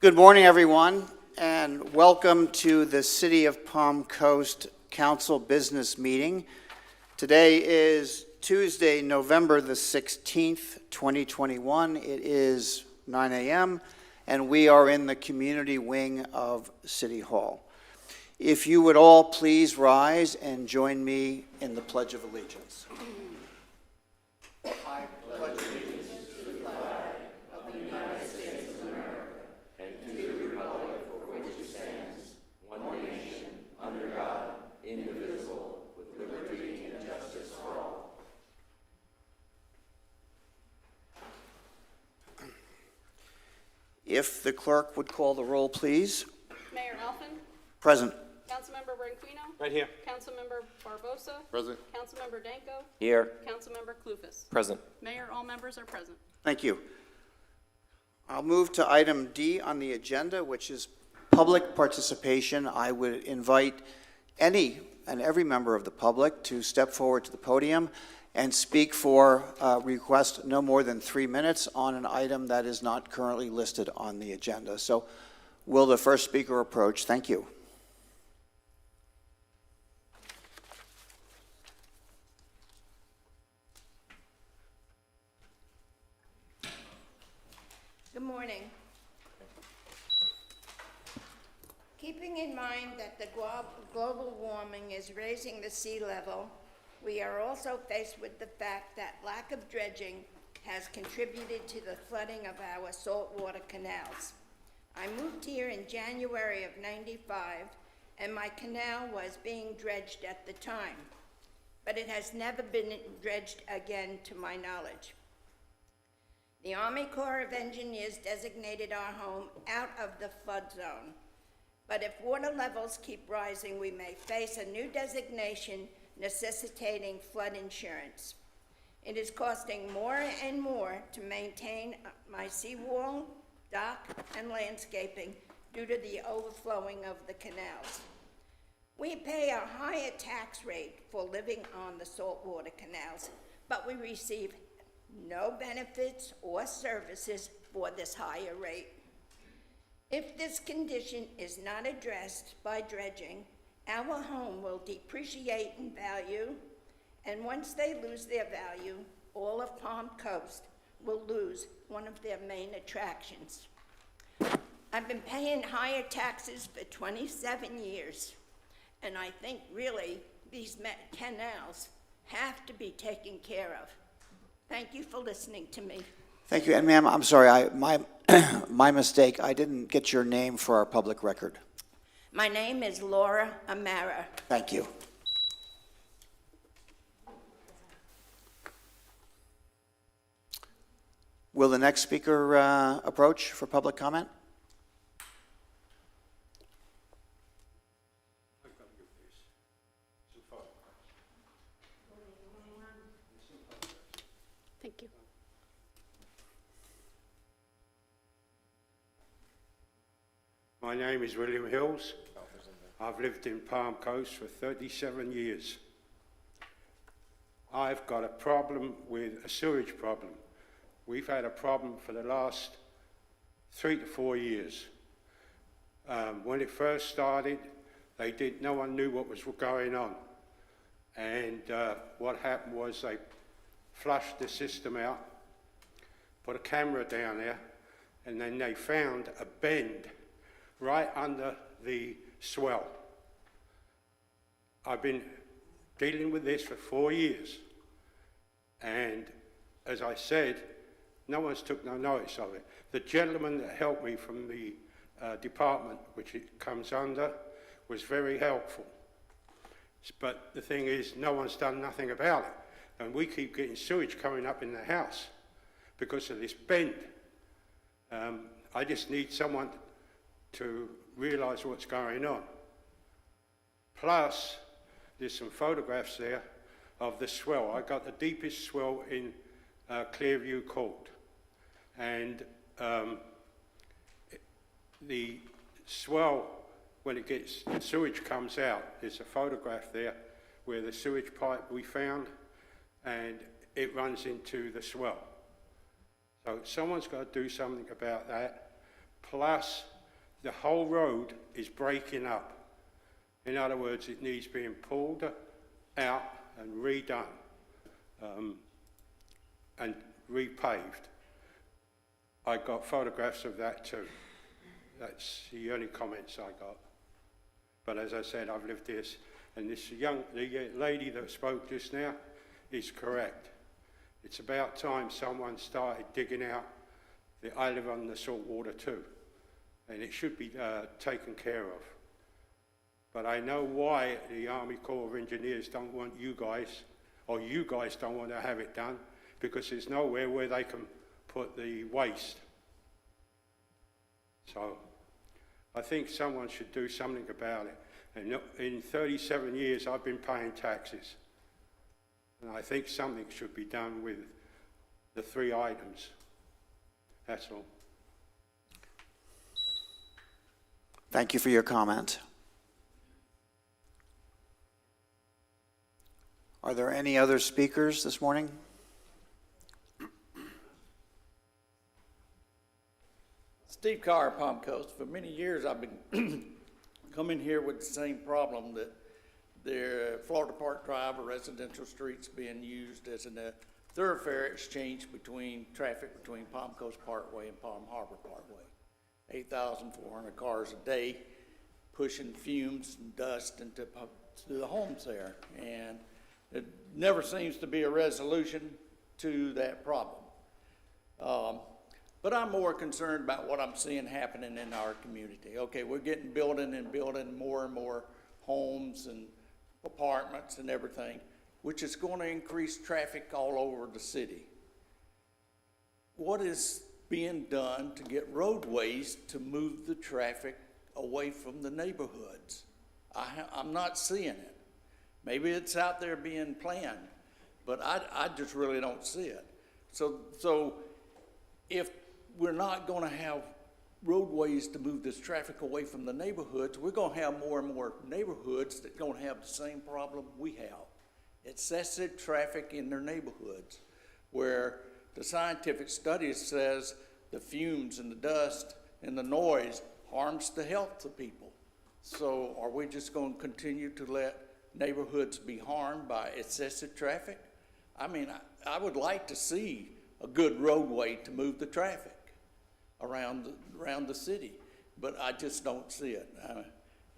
Good morning, everyone, and welcome to the City of Palm Coast Council Business Meeting. Today is Tuesday, November the 16th, 2021. It is 9 a.m., and we are in the community wing of City Hall. If you would all please rise and join me in the Pledge of Allegiance. I pledge allegiance to the flag of the United States of America and to the republic for which it stands, one nation, under God, indivisible, with liberty and justice for all. If the clerk would call the roll, please. Mayor Elfin. Present. Councilmember Branquino. Right here. Councilmember Barbosa. Present. Councilmember Danko. Here. Councilmember Clufus. Present. Mayor, all members are present. Thank you. I'll move to item D on the agenda, which is public participation. I would invite any and every member of the public to step forward to the podium and speak for request no more than 3 minutes on an item that is not currently listed on the agenda. So will the first speaker approach? Thank you. Good morning. Keeping in mind that the global warming is raising the sea level, we are also faced with the fact that lack of dredging has contributed to the flooding of our saltwater canals. I moved here in January of '95, and my canal was being dredged at the time, but it has never been dredged again to my knowledge. The Army Corps of Engineers designated our home out of the flood zone. But if water levels keep rising, we may face a new designation necessitating flood insurance. It is costing more and more to maintain my seawall, dock, and landscaping due to the overflowing of the canals. We pay a higher tax rate for living on the saltwater canals, but we receive no benefits or services for this higher rate. If this condition is not addressed by dredging, our home will depreciate in value, and once they lose their value, all of Palm Coast will lose one of their main attractions. I've been paying higher taxes for 27 years, and I think really these canals have to be taken care of. Thank you for listening to me. Thank you. And ma'am, I'm sorry, my mistake. I didn't get your name for our public record. My name is Laura Amara. Thank you. Will the next speaker approach for public comment? Thank you. My name is William Hills. I've lived in Palm Coast for 37 years. I've got a problem with a sewage problem. We've had a problem for the last 3 to 4 years. When it first started, no one knew what was going on. And what happened was they flushed the system out, put a camera down there, and then they found a bend right under the swell. I've been dealing with this for 4 years, and as I said, no one's took no notice of it. The gentleman that helped me from the department which it comes under was very helpful, but the thing is, no one's done nothing about it. And we keep getting sewage coming up in the house because of this bend. I just need someone to realise what's going on. Plus, there's some photographs there of the swell. I got the deepest swell in Clearview Court. And the swell, when it gets, the sewage comes out, there's a photograph there where the sewage pipe we found, and it runs into the swell. So someone's got to do something about that. Plus, the whole road is breaking up. In other words, it needs being pulled out and redone and repaved. I got photographs of that too. That's the only comments I got. But as I said, I've lived this, and the lady that spoke just now is correct. It's about time someone started digging out. I live on the salt water too, and it should be taken care of. But I know why the Army Corps of Engineers don't want you guys, or you guys don't want to have it done, because there's nowhere where they can put the waste. So I think someone should do something about it. And in 37 years, I've been paying taxes. And I think something should be done with the 3 items. That's all. Thank you for your comment. Are there any other speakers this morning? Steve Carr, Palm Coast. For many years, I've been coming here with the same problem that the Florida Park Drive, a residential streets, being used as a thoroughfare exchange between traffic between Palm Coast Parkway and Palm Harbor Parkway. 8,400 cars a day pushing fumes and dust into the homes there, and it never seems to be a resolution to that problem. But I'm more concerned about what I'm seeing happening in our community. Okay, we're getting building more and more homes and apartments and everything, which is going to increase traffic all over the city. What is being done to get roadways to move the traffic away from the neighborhoods? I'm not seeing it. Maybe it's out there being planned, but I just really don't see it. So if we're not going to have roadways to move this traffic away from the neighborhoods, we're going to have more and more neighborhoods that are going to have the same problem we have. Excessive traffic in their neighborhoods, where the scientific studies says the fumes and the dust and the noise harms the health of people. So are we just going to continue to let neighborhoods be harmed by excessive traffic? I mean, I would like to see a good roadway to move the traffic around the city, but I just don't see it.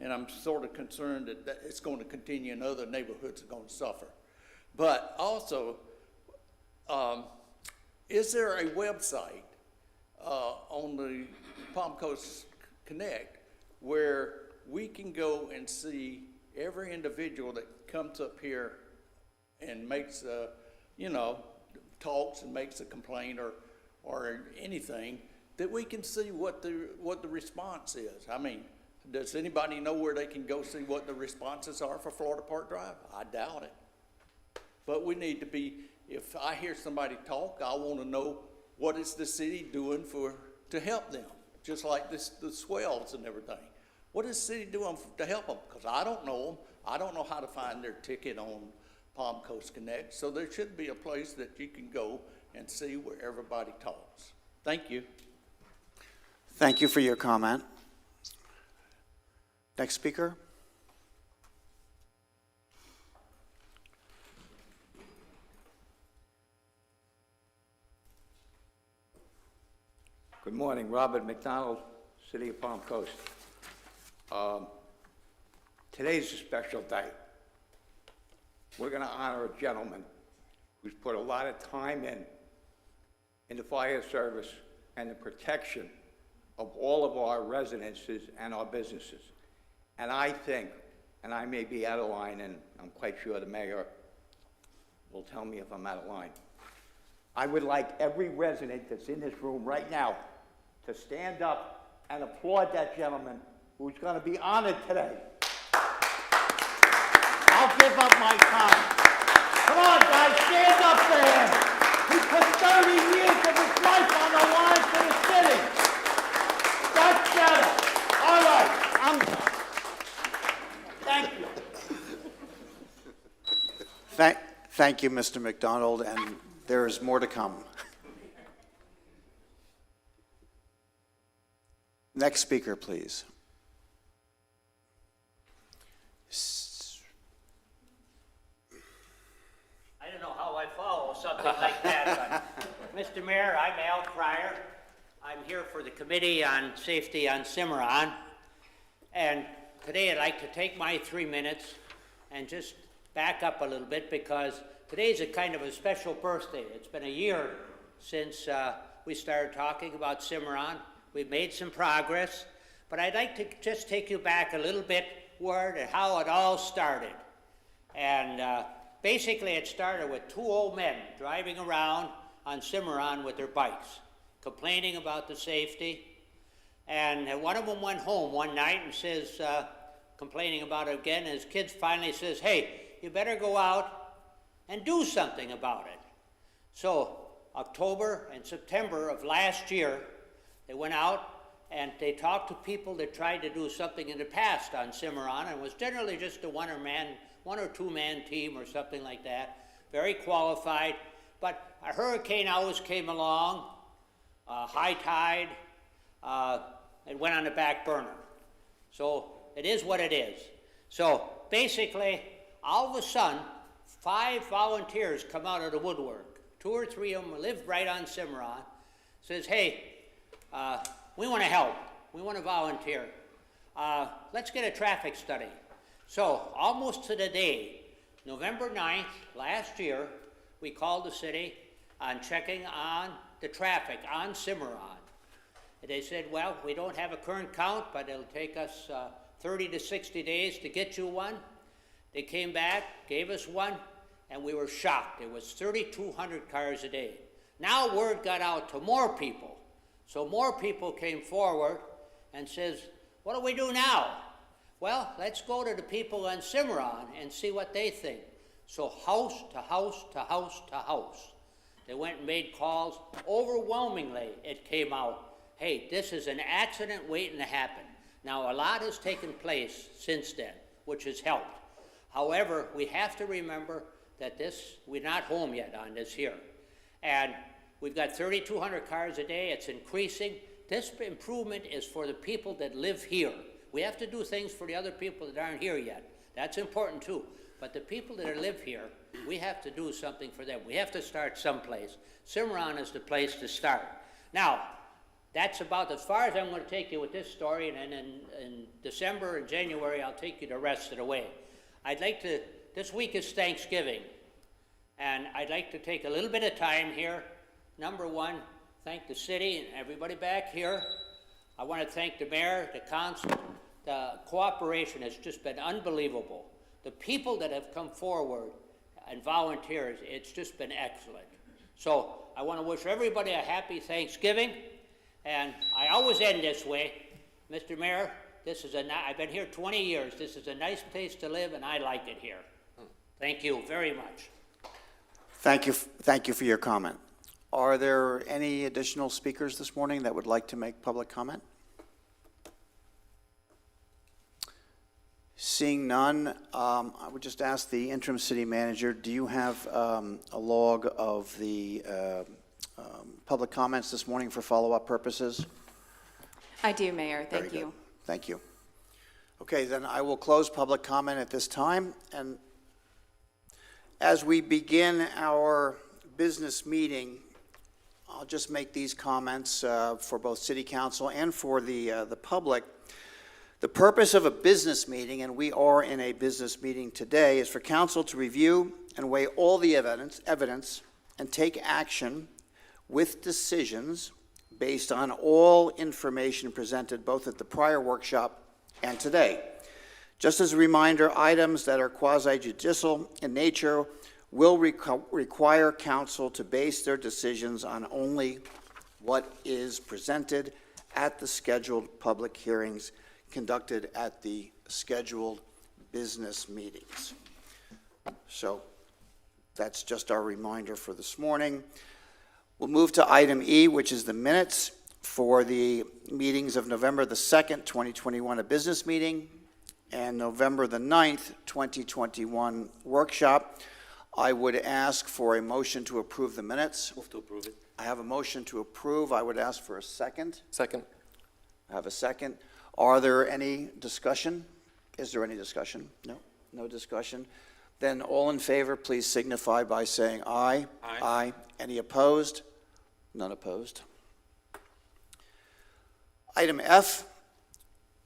And I'm sort of concerned that it's going to continue and other neighborhoods are going to suffer. But also, is there a website on the Palm Coast Connect where we can go and see every individual that comes up here and makes talks and makes a complaint or anything, that we can see what the response is? I mean, does anybody know where they can go see what the responses are for Florida Park Drive? I doubt it. But we need to be, if I hear somebody talk, I want to know what is the city doing to help them, just like the swells and everything. What is the city doing to help them? Because I don't know them. I don't know how to find their ticket on Palm Coast Connect. So there should be a place that you can go and see where everybody talks. Thank you. Thank you for your comment. Next speaker. Good morning, Robert Mcdonald, City of Palm Coast. Today's a special day. We're going to honor a gentleman who's put a lot of time in the fire service and the protection of all of our residences and our businesses. And I think, and I may be out of line, and I'm quite sure the mayor will tell me if I'm out of line, I would like every resident that's in this room right now to stand up and applaud that gentleman who's going to be honored today. I'll give up my time. Come on, guys, stand up for him. He put 30 years of his life on the line for the city. That's better. All right, I'm done. Thank you. Thank you, Mr. McDonald, and there is more to come. Next speaker, please. I don't know how I follow something like that, but, Mr. Mayor, I'm Al Cryer. I'm here for the Committee on Safety on Cimarron. And today I'd like to take my 3 minutes and just back up a little bit because today's a kind of a special birthday. It's been a year since we started talking about Cimarron. We've made some progress, but I'd like to just take you back a little bit where and how it all started. And basically it started with two old men driving around on Cimarron with their bikes, complaining about the safety. And one of them went home one night and says, complaining about it again, and his kids finally says, hey, you better go out and do something about it. So October and September of last year, they went out and they talked to people that tried to do something in the past on Cimarron, and it was generally just a one or two man team or something like that, very qualified. But a hurricane always came along, high tide, it went on the back burner. So it is what it is. So basically, all of a sudden, 5 volunteers come out of the woodwork. 2 or 3 of them live right on Cimarron. Says, hey, we want to help. We want to volunteer. Let's get a traffic study. So almost to the day, November 9th, last year, we called the city on checking on the traffic on Cimarron. And they said, well, we don't have a current count, but it'll take us 30 to 60 days to get you one. They came back, gave us one, and we were shocked. It was 3,200 cars a day. Now word got out to more people. So more people came forward and says, what do we do now? Well, let's go to the people on Cimarron and see what they think. So house to house to house to house. They went and made calls. Overwhelmingly, it came out, hey, this is an accident waiting to happen. Now, a lot has taken place since then, which has helped. However, we have to remember that we're not home yet on this here. And we've got 3,200 cars a day. It's increasing. This improvement is for the people that live here. We have to do things for the other people that aren't here yet. That's important too. But the people that live here, we have to do something for them. We have to start someplace. Cimarron is the place to start. Now, that's about as far as I'm going to take you with this story, and then in December and January, I'll take you the rest of the way. This week is Thanksgiving, and I'd like to take a little bit of time here. Number one, thank the city and everybody back here. I want to thank the mayor, the council. The cooperation has just been unbelievable. The people that have come forward and volunteers, it's just been excellent. So I want to wish everybody a happy Thanksgiving, and I always end this way. Mr. Mayor, I've been here 20 years. This is a nice place to live, and I like it here. Thank you very much. Thank you for your comment. Are there any additional speakers this morning that would like to make public comment? Seeing none, I would just ask the interim city manager, do you have a log of the public comments this morning for follow-up purposes? I do, Mayor. Very Thank good. you. Thank you. Okay, then I will close public comment at this time. And as we begin our business meeting, I'll just make these comments for both City Council and for the public. The purpose of a business meeting, and we are in a business meeting today, is for Council to review and weigh all the evidence and take action with decisions based on all information presented both at the prior workshop and today. Just as a reminder, items that are quasi-judicial in nature will require Council to base their decisions on only what is presented at the scheduled public hearings conducted at the scheduled business meetings. So that's just our reminder for this morning. We'll move to item E, which is the minutes for the meetings of November the 2nd, 2021, a business meeting, and November the 9th, 2021 workshop. I would ask for a motion to approve the minutes. Move to approve it. I have a motion to approve. I would ask for a second. Second. I have a second. Are there any discussion? Is there any discussion? No, no discussion. Then all in favor, please signify by saying aye. Aye. Aye. Any opposed? None opposed. Item F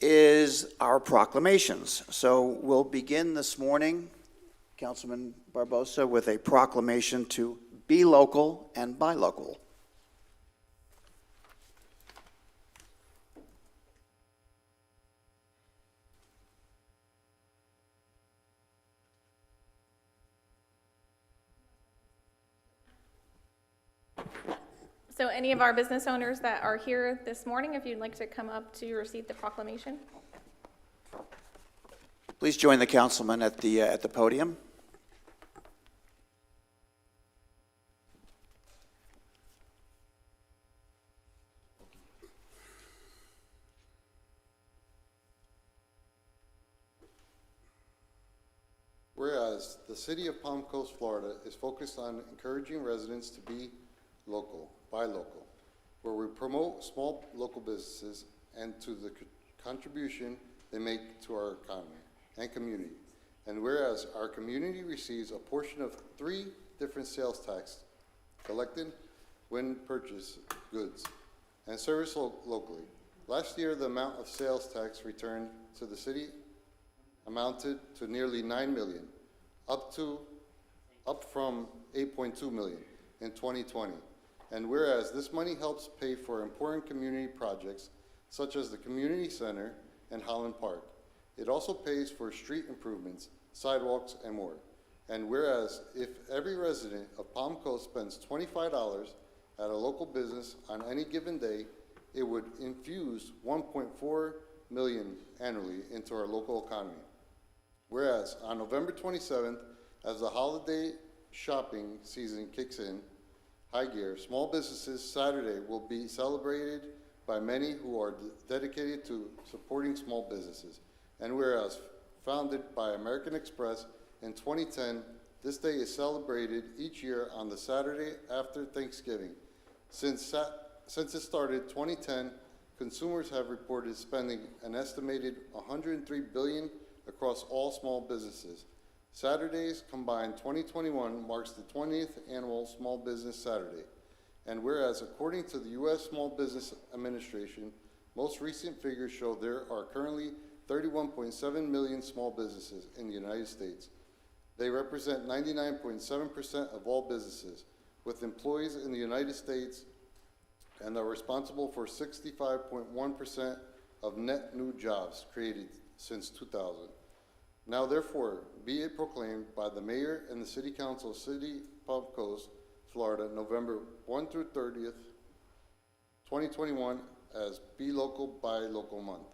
is our proclamations. So we'll begin this morning, Councilman Barbosa, with a proclamation to be local and buy local. So any of our business owners that are here this morning, if you'd like to come up to receive the proclamation. Please join the councilman at the podium. Whereas the city of Palm Coast, Florida is focused on encouraging residents to be local, buy local, where we promote small local businesses and to the contribution they make to our economy and community. And whereas our community receives a portion of 3 different sales tax collected when purchased goods and service locally. Last year, the amount of sales tax returned to the city amounted to nearly $9 million, up from $8.2 million in 2020. And whereas this money helps pay for important community projects such as the community center and Holland Park, it also pays for street improvements, sidewalks, and more. And whereas if every resident of Palm Coast spends $25 at a local business on any given day, it would infuse $1.4 million annually into our local economy. Whereas on November 27th, as the holiday shopping season kicks in high gear, Small Businesses Saturday will be celebrated by many who are dedicated to supporting small businesses. And whereas founded by American Express in 2010, this day is celebrated each year on the Saturday after Thanksgiving. Since it started 2010, consumers have reported spending an estimated $103 billion across all small businesses. Saturdays combined 2021 marks the 20th annual Small Business Saturday. And whereas according to the U.S. Small Business Administration, most recent figures show there are currently 31.7 million small businesses in the United States. They represent 99.7% of all businesses, with employees in the United States, and are responsible for 65.1% of net new jobs created since 2000. Now therefore, be it proclaimed by the Mayor and the City Council of City Palm Coast, Florida, November 1 through 30th, 2021, as Be Local, Buy Local Month.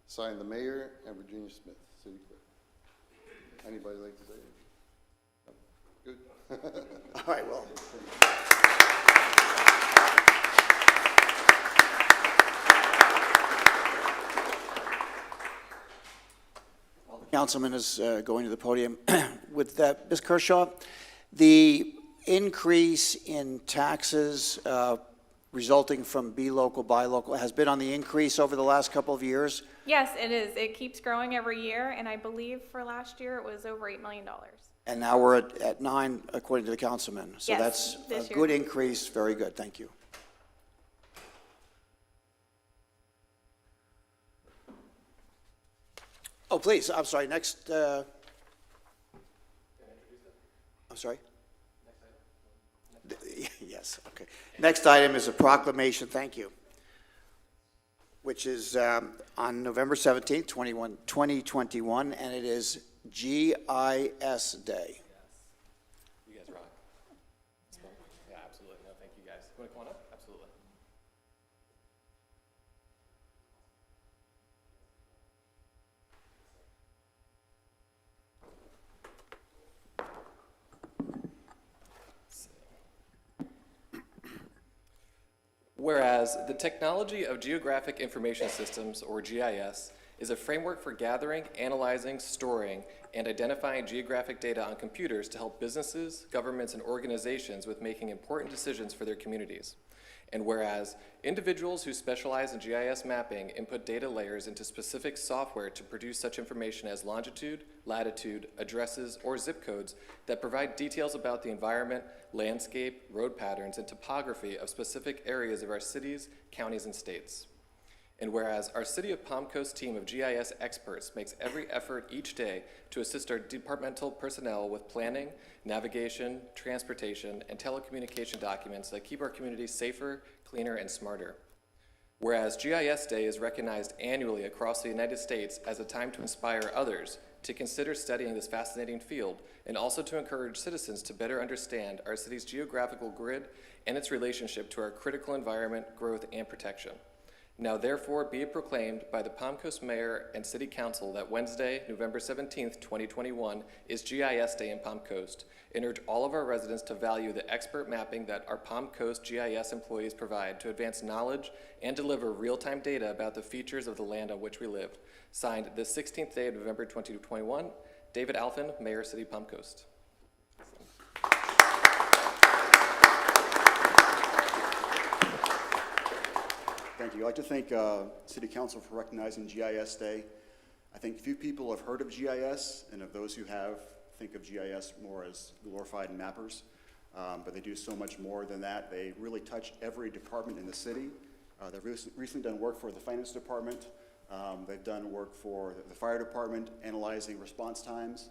Signed, the Mayor and Virginia Smith, City Clerk. Anybody like to say anything? No? Good. All right, well. Councilman is going to the podium. With that, Ms. Kershaw, the increase in taxes resulting from Be Local, Buy Local has been on the increase over the last couple of years. Yes, it is. It keeps growing every year, and I believe for last year it was over $8 million. And now we're at 9, according to the councilman. So Yes, that's this a year. good increase. Very good. Thank you. Oh, please. I'm sorry. Next. I'm sorry. Yes. Okay. Next item is a proclamation. Thank you. Which is on November 17th, 2021, and it is GIS Day. You guys rock. Yeah, absolutely. No, thank you guys. You want to come on up? Absolutely. Whereas the technology of geographic information systems, or GIS, is a framework for gathering, analyzing, storing, and identifying geographic data on computers to help businesses, governments, and organizations with making important decisions for their communities. And whereas individuals who specialize in GIS mapping input data layers into specific software to produce such information as longitude, latitude, addresses, or zip codes that provide details about the environment, landscape, road patterns, and topography of specific areas of our cities, counties, and states. And whereas our City of Palm Coast team of GIS experts makes every effort each day to assist our departmental personnel with planning, navigation, transportation, and telecommunication documents that keep our community safer, cleaner, and smarter. Whereas GIS Day is recognized annually across the United States as a time to inspire others to consider studying this fascinating field, and also to encourage citizens to better understand our city's geographical grid and its relationship to our critical environment, growth, and protection. Now therefore be it proclaimed by the Palm Coast Mayor and City Council that Wednesday, November 17th, 2021 is GIS Day in Palm Coast, and urge all of our residents to value the expert mapping that our Palm Coast GIS employees provide to advance knowledge and deliver real-time data about the features of the land on which we live. Signed this 16th day of November 2021, David Alphin, Mayor, City of Palm Coast. Thank you. I'd like to thank City Council for recognizing GIS Day. I think few people have heard of GIS, and of those who have, think of GIS more as glorified mappers, but they do so much more than that. They really touch every department in the city. They've recently done work for the Finance Department. They've done work for the Fire Department, analyzing response times.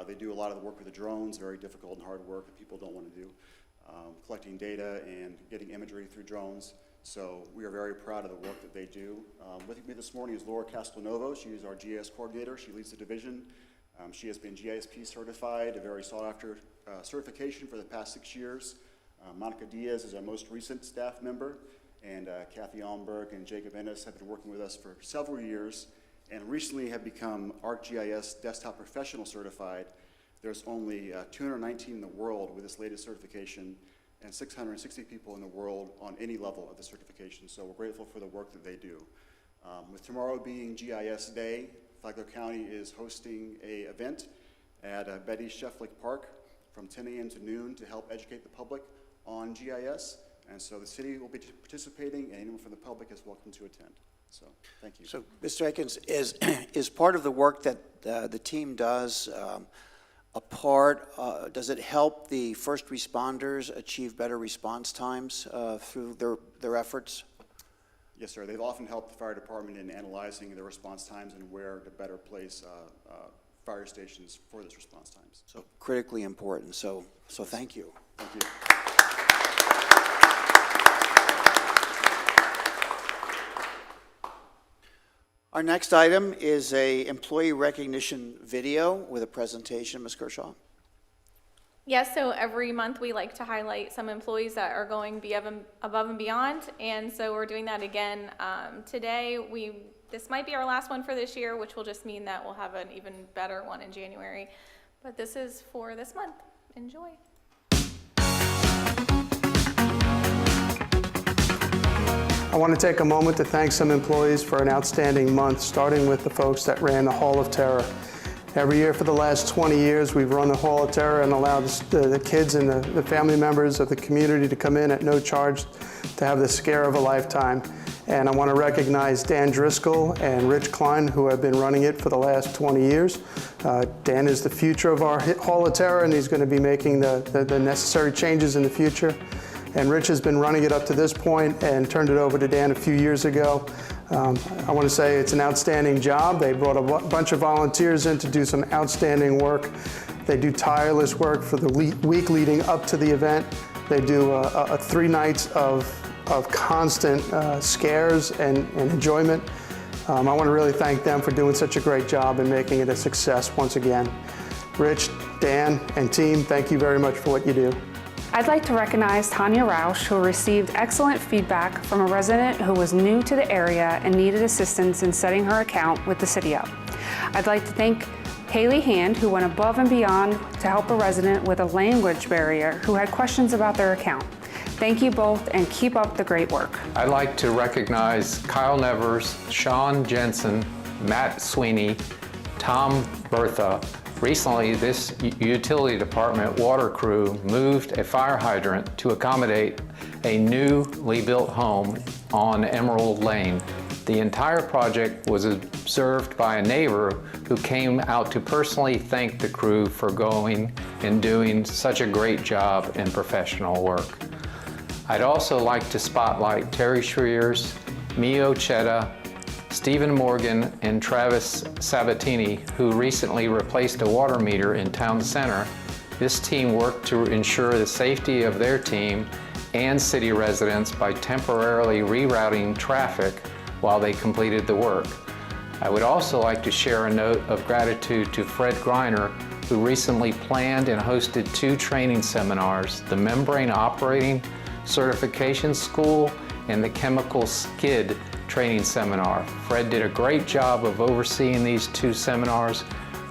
They do a lot of the work with the drones, very difficult and hard work that people don't want to do, collecting data and getting imagery through drones. So we are very proud of the work that they do. With me this morning is Laura Castelnovo. She is our GIS coordinator. She leads the division. She has been GISP certified, a very sought after certification for the past 6 years. Monica Diaz is our most recent staff member, and Kathy Almberg and Jacob Ennis have been working with us for several years and recently have become ArcGIS Desktop Professional certified. There's only 219 in the world with this latest certification, and 660 people in the world on any level of the certification. So we're grateful for the work that they do. With tomorrow being GIS Day, Flagler County is hosting an event at Betty Shefflick Park from 10 a.m. to noon to help educate the public on GIS. And so the city will be participating, and anyone from the public is welcome to attend. So thank you. So, Mr. Akins, is part of the work that the team does does it help the first responders achieve better response times through their efforts? Yes, sir. They've often helped the fire department in analyzing their response times and where to better place fire stations for those response times. So critically important. So thank you. Thank you. Our next item is a employee recognition video with a presentation. Ms. Kershaw. Yes, so every month we like to highlight some employees that are going above and beyond, and so we're doing that again today. This might be our last one for this year, which will just mean that we'll have an even better one in January. But this is for this month. Enjoy. I want to take a moment to thank some employees for an outstanding month, starting with the folks that ran the Hall of Terror. Every year for the last 20 years, we've run the Hall of Terror and allowed the kids and the family members of the community to come in at no charge to have the scare of a lifetime. And I want to recognize Dan Driscoll and Rich Klein, who have been running it for the last 20 years. Dan is the future of our Hall of Terror, and he's going to be making the necessary changes in the future. And Rich has been running it up to this point and turned it over to Dan a few years ago. I want to say it's an outstanding job. They brought a bunch of volunteers in to do some outstanding work. They do tireless work for the week leading up to the event. They do 3 nights of constant scares and enjoyment. I want to really thank them for doing such a great job and making it a success once again. Rich, Dan, and team, thank you very much for what you do. I'd like to recognize Tanya Rausch, who received excellent feedback from a resident who was new to the area and needed assistance in setting her account with the city up. I'd like to thank Haley Hand, who went above and beyond to help a resident with a language barrier who had questions about their account. Thank you both, and keep up the great work. I'd like to recognize Kyle Nevers, Sean Jensen, Matt Sweeney, Tom Bertha, Recently, this utility department water crew moved a fire hydrant to accommodate a newly built home on Emerald Lane. The entire project was observed by a neighbor who came out to personally thank the crew for going and doing such a great job and professional work. I'd also like to spotlight Terry Schreers, Mio Chetta, Stephen Morgan, and Travis Sabatini, who recently replaced a water meter in town center. This team worked to ensure the safety of their team and city residents by temporarily rerouting traffic while they completed the work. I would also like to share a note of gratitude to Fred Greiner, who recently planned and hosted 2 training seminars, the Membrane Operating Certification School and the Chemical Skid Training Seminar. Fred did a great job of overseeing these 2 seminars,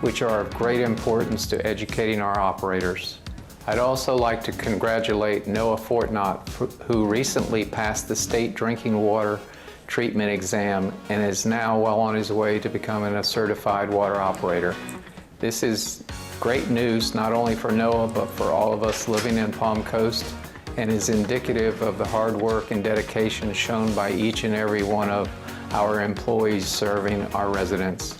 which are of great importance to educating our operators. I'd also like to congratulate Noah Fortnott, who recently passed the state drinking water treatment exam and is now well on his way to becoming a certified water operator. This is great news not only for Noah but for all of us living in Palm Coast, and is indicative of the hard work and dedication shown by each and every one of our employees serving our residents.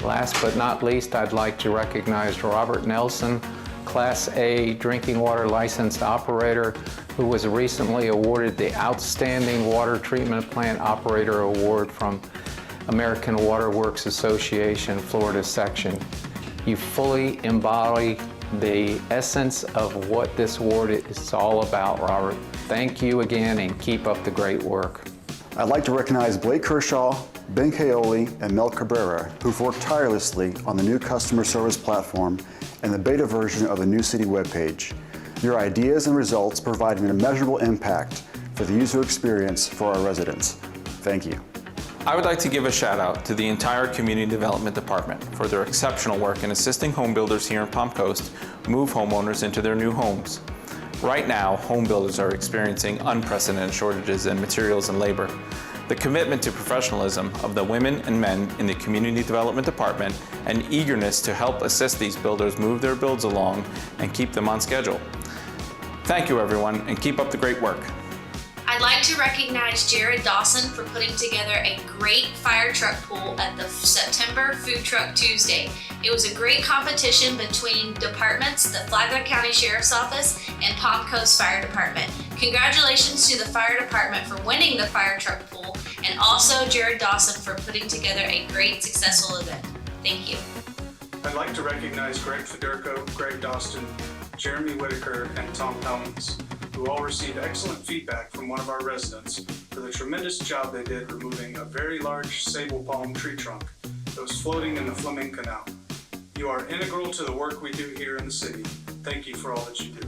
Last but not least, I'd like to recognize Robert Nelson, Class A drinking water licensed operator, who was recently awarded the Outstanding Water Treatment Plant Operator Award from American Water Works Association, Florida section. You fully embody the essence of what this award is all about, Robert. Thank you again and keep up the great work. I'd like to recognize Blake Kershaw, Ben Kaoli, and Mel Cabrera, who've worked tirelessly on the new customer service platform and the beta version of the new city webpage. Your ideas and results provide an immeasurable impact for the user experience for our residents. Thank you. I would like to give a shout out to the entire Community Development Department for their exceptional work in assisting home builders here in Palm Coast move homeowners into their new homes. Right now, home builders are experiencing unprecedented shortages in materials and labor. The commitment to professionalism of the women and men in the Community Development Department and eagerness to help assist these builders move their builds along and keep them on schedule. Thank you everyone, and keep up the great work. I'd like to recognize Jared Dawson for putting together a great fire truck pool at the September Food Truck Tuesday. It was a great competition between departments, the Flagler County Sheriff's Office and Palm Coast Fire Department. Congratulations to the fire department for winning the fire truck pool, and also Jared Dawson for putting together a great successful event. Thank you. I'd like to recognize Greg Federico, Greg Doston, Jeremy Whitaker, and Tom Helmings, who all received excellent feedback from one of our residents for the tremendous job they did removing a very large sable palm tree trunk that was floating in the Fleming Canal. You are integral to the work we do here in the city. Thank you for all that you do.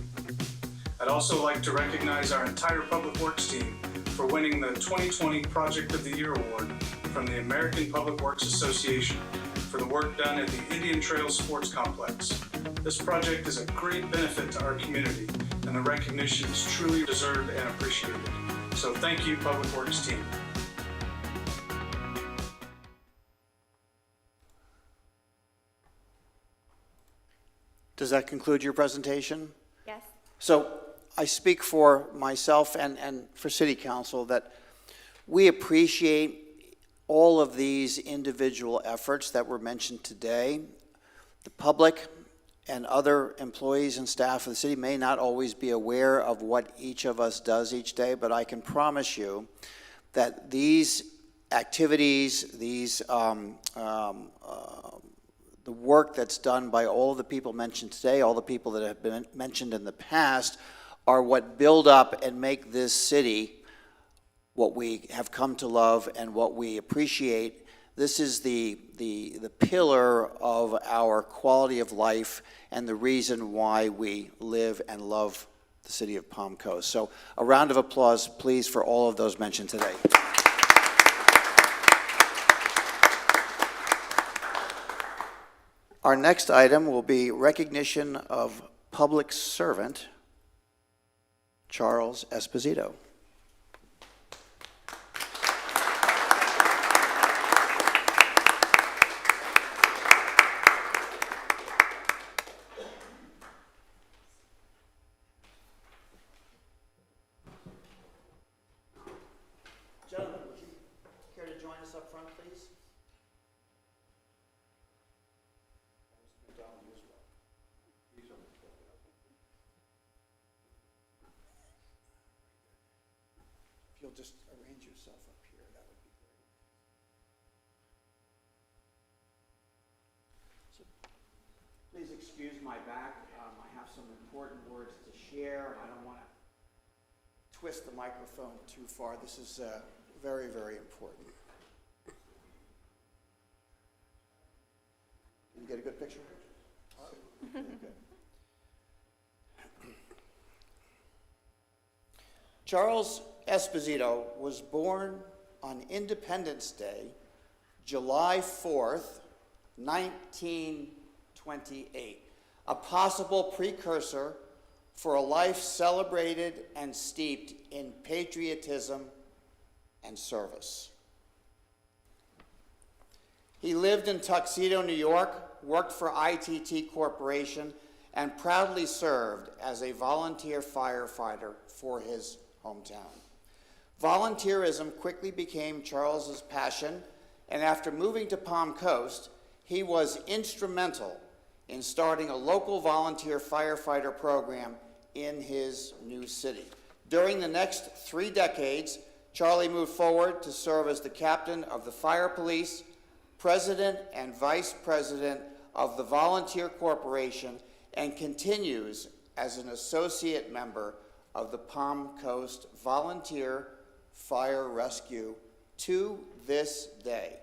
I'd also like to recognize our entire Public Works team for winning the 2020 Project of the Year Award from the American Public Works Association for the work done at the Indian Trails Sports Complex. This project is a great benefit to our community, and the recognition is truly deserved and appreciated. So thank you, Public Works team. Does that conclude your presentation? Yes. So I speak for myself and for City Council that we appreciate all of these individual efforts that were mentioned today. The public and other employees and staff of the city may not always be aware of what each of us does each day, but I can promise you that these activities, the work that's done by all of the people mentioned today, all the people that have been mentioned in the past, are what build up and make this city what we have come to love and what we appreciate. This is the pillar of our quality of life and the reason why we live and love the city of Palm Coast. So a round of applause, please, for all of those mentioned today. Our next item will be recognition of public servant Charles Esposito. you'll just arrange yourself up here, that would be great. So, please excuse my back. I have some important words to share. I don't want to twist the microphone too far. This is very, very important. Can you get a good picture? Okay, good. Charles Esposito was born on Independence Day, July 4th, 1928, a possible precursor for a life celebrated and steeped in patriotism and service. He lived in Tuxedo, New York, worked for ITT Corporation, and proudly served as a volunteer firefighter for his hometown. Volunteerism quickly became Charles's passion, and after moving to Palm Coast, he was instrumental in starting a local volunteer firefighter program in his new city. During the next 3 decades, Charlie moved forward to serve as the captain of the fire police, president and vice president of the Volunteer Corporation, and continues as an associate member of the Palm Coast Volunteer Fire Rescue to this day.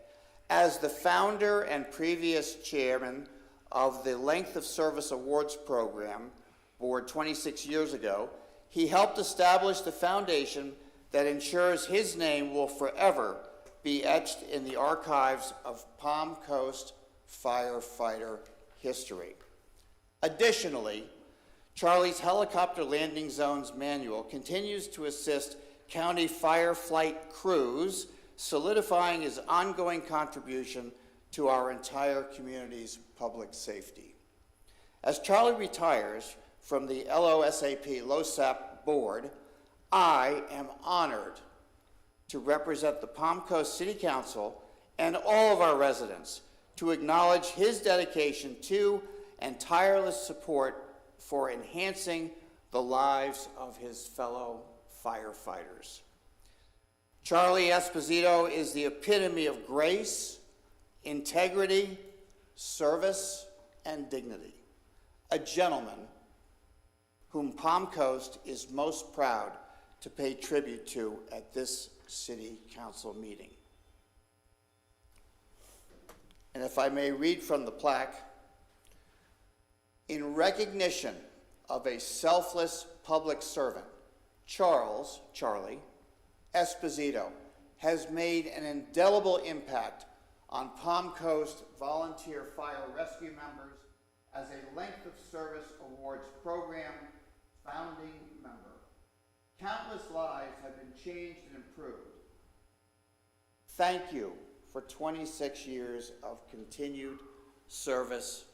As the founder and previous chairman of the Length of Service Awards Program Board 26 years ago, he helped establish the foundation that ensures his name will forever be etched in the archives of Palm Coast firefighter history. Additionally, Charlie's Helicopter Landing Zones Manual continues to assist county fire flight crews, solidifying his ongoing contribution to our entire community's public safety. As Charlie retires from the LOSAP board, I am honored to represent the Palm Coast City Council and all of our residents to acknowledge his dedication to and tireless support for enhancing the lives of his fellow firefighters. Charlie Esposito is the epitome of grace, integrity, service, and dignity. A gentleman whom Palm Coast is most proud to pay tribute to at this City Council meeting. And if I may read from the plaque, in recognition of a selfless public servant, Charlie Esposito has made an indelible impact on Palm Coast volunteer fire rescue members as a Length of Service Awards Program founding member. Countless lives have been changed and improved. Thank you for 26 years of continued service.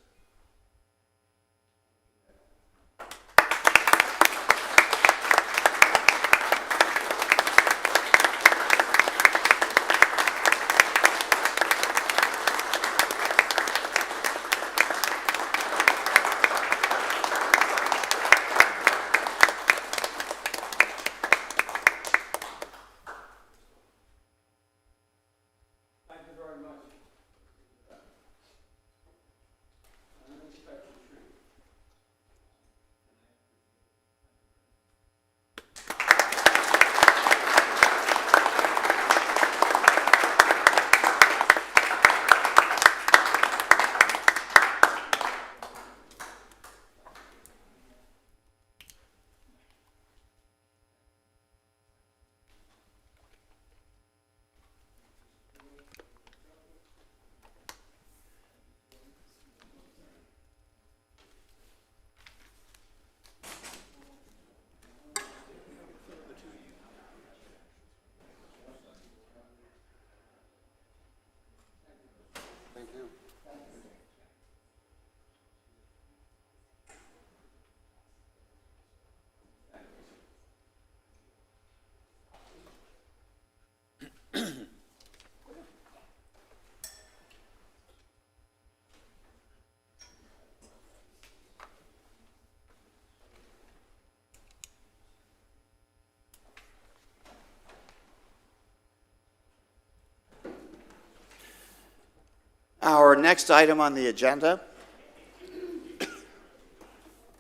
Our next item on the agenda,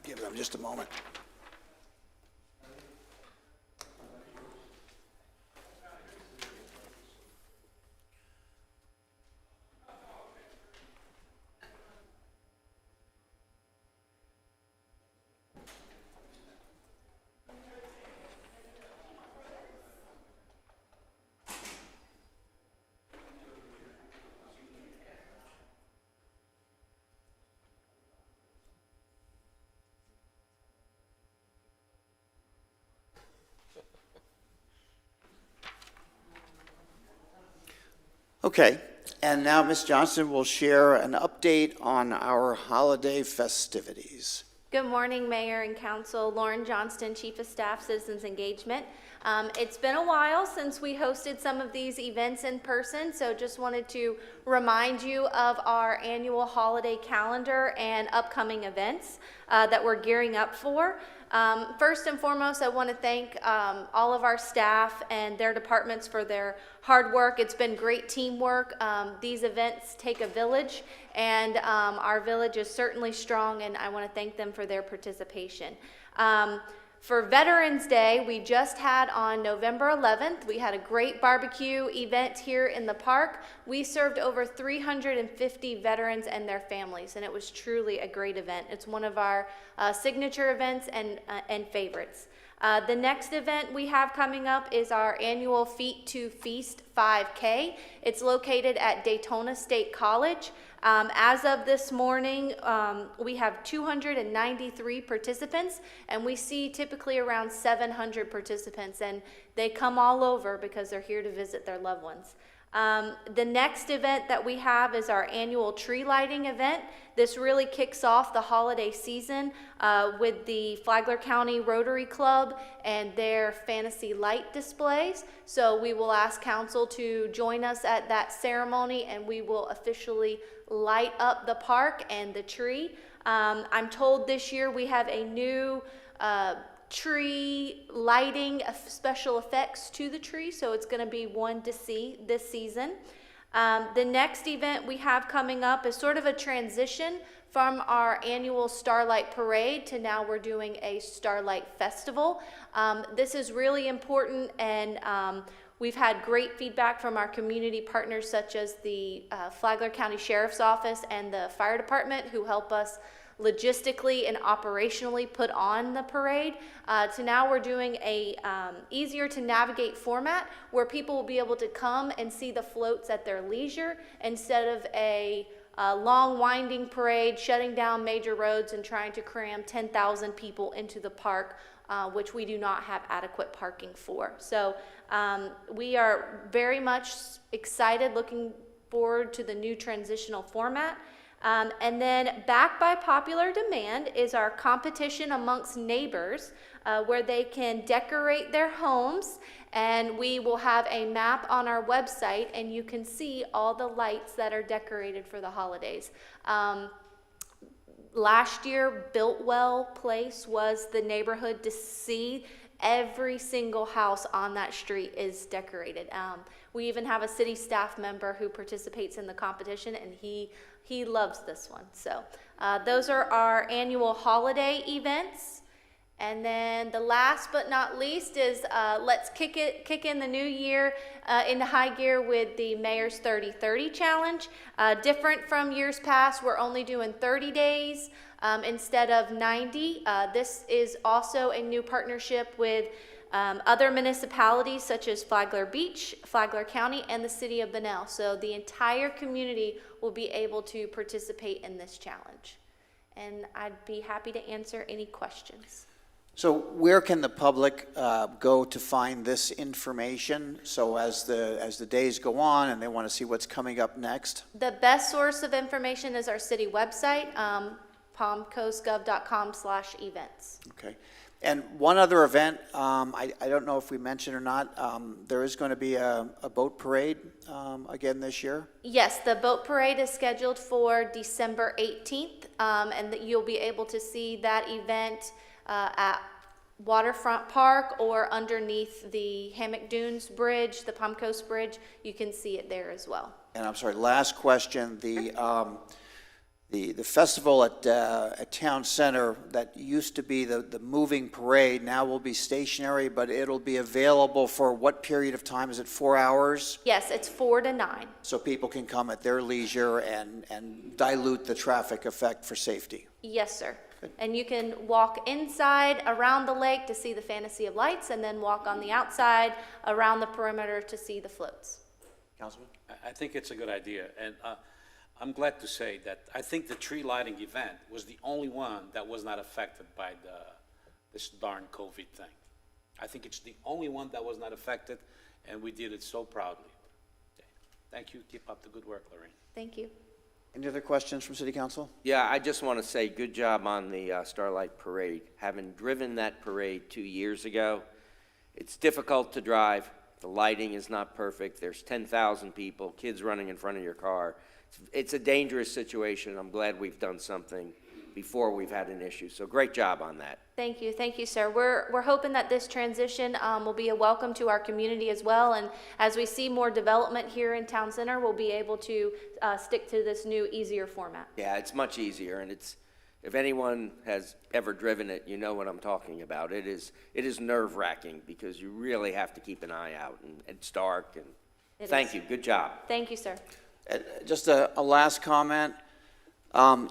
give them just a moment. Okay, and now Ms. Johnson will share an update on our holiday festivities. Good morning, Mayor and Council. Lauren Johnston, Chief of Staff, Citizens Engagement. It's been a while since we hosted some of these events in person, so just wanted to remind you of our annual holiday calendar and upcoming events that we're gearing up for. First and foremost, I want to thank all of our staff and their departments for their hard work. It's been great teamwork. These events take a village, and our village is certainly strong, and I want to thank them for their participation. For Veterans Day, we just had on November 11th, we had a great barbecue event here in the park. We served over 350 veterans and their families, and it was truly a great event. It's one of our signature events and favorites. The next event we have coming up is our annual Feet to Feast 5K. It's located at Daytona State College. As of this morning, we have 293 participants, and we see typically around 700 participants, and they come all over because they're here to visit their loved ones. The next event that we have is our annual tree lighting event. This really kicks off the holiday season with the Flagler County Rotary Club and their fantasy light displays. So we will ask council to join us at that ceremony, and we will officially light up the park and the tree. I'm told this year we have a new tree lighting special effects to the tree, so it's going to be one to see this season. The next event we have coming up is sort of a transition from our annual Starlight Parade to now we're doing a Starlight Festival. This is really important, and we've had great feedback from our community partners such as the Flagler County Sheriff's Office and the Fire Department, who help us logistically and operationally put on the parade. To now we're doing a easier to navigate format where people will be able to come and see the floats at their leisure instead of a long winding parade shutting down major roads and trying to cram 10,000 people into the park, which we do not have adequate parking for. So we are very much excited, looking forward to the new transitional format. And then back by popular demand is our competition amongst neighbors where they can decorate their homes, and we will have a map on our website and you can see all the lights that are decorated for the holidays. Last year, Builtwell Place was the neighborhood to see. Every single house on that street is decorated. We even have a city staff member who participates in the competition, and he loves this one. So those are our annual holiday events. And then the last but not least is let's kick in the new year into high gear with the Mayor's 30-30 Challenge. Different from years past, we're only doing 30 days instead of 90. This is also a new partnership with other municipalities such as Flagler Beach, Flagler County, and the city of Bunnell. So the entire community will be able to participate in this challenge. And I'd be happy to answer any questions. So where can the public go to find this information? So as the days go on and they want to see what's coming up next? The best source of information is our city website, palmcoastgov.com/events. Okay. And one other event, I don't know if we mentioned or not, there is going to be a boat parade again this year? Yes, the boat parade is scheduled for December 18th, and that you'll be able to see that event at Waterfront Park or underneath the Hammock Dunes Bridge, the Palm Coast Bridge. You can see it there as well. And I'm sorry, last question, the festival at Town Center that used to be the moving parade now will be stationary, but it'll be available for what period of time? Is it 4 hours? Yes, it's 4 to 9. So people can come at their leisure and dilute the traffic effect for safety. Yes, sir. And you can walk inside around the lake to see the Fantasy of Lights, and then walk on the outside around the perimeter to see the floats. Councilman? I think it's a good idea, and I'm glad to say that I think the tree lighting event was the only one that was not affected by this darn COVID thing. I think it's the only one that was not affected, and we did it so proudly. Okay. Thank you. Keep up the good work, Lorraine. Thank you. Any other questions from City Council? Yeah, I just want to say good job on the Starlight Parade. Having driven that parade 2 years ago, it's difficult to drive. The lighting is not perfect. There's 10,000 people, kids running in front of your car. It's a dangerous situation. I'm glad we've done something before we've had an issue. So great job on that. Thank you, sir. We're hoping that this transition will be a welcome to our community as well, and as we see more development here in Town Center, we'll be able to stick to this new, easier format. Yeah, it's much easier, and if anyone has ever driven it, you know what I'm talking about. It is nerve-wracking because you really have to keep an eye out, and it's dark. And thank you. Good job. Thank you, sir. Just a last comment.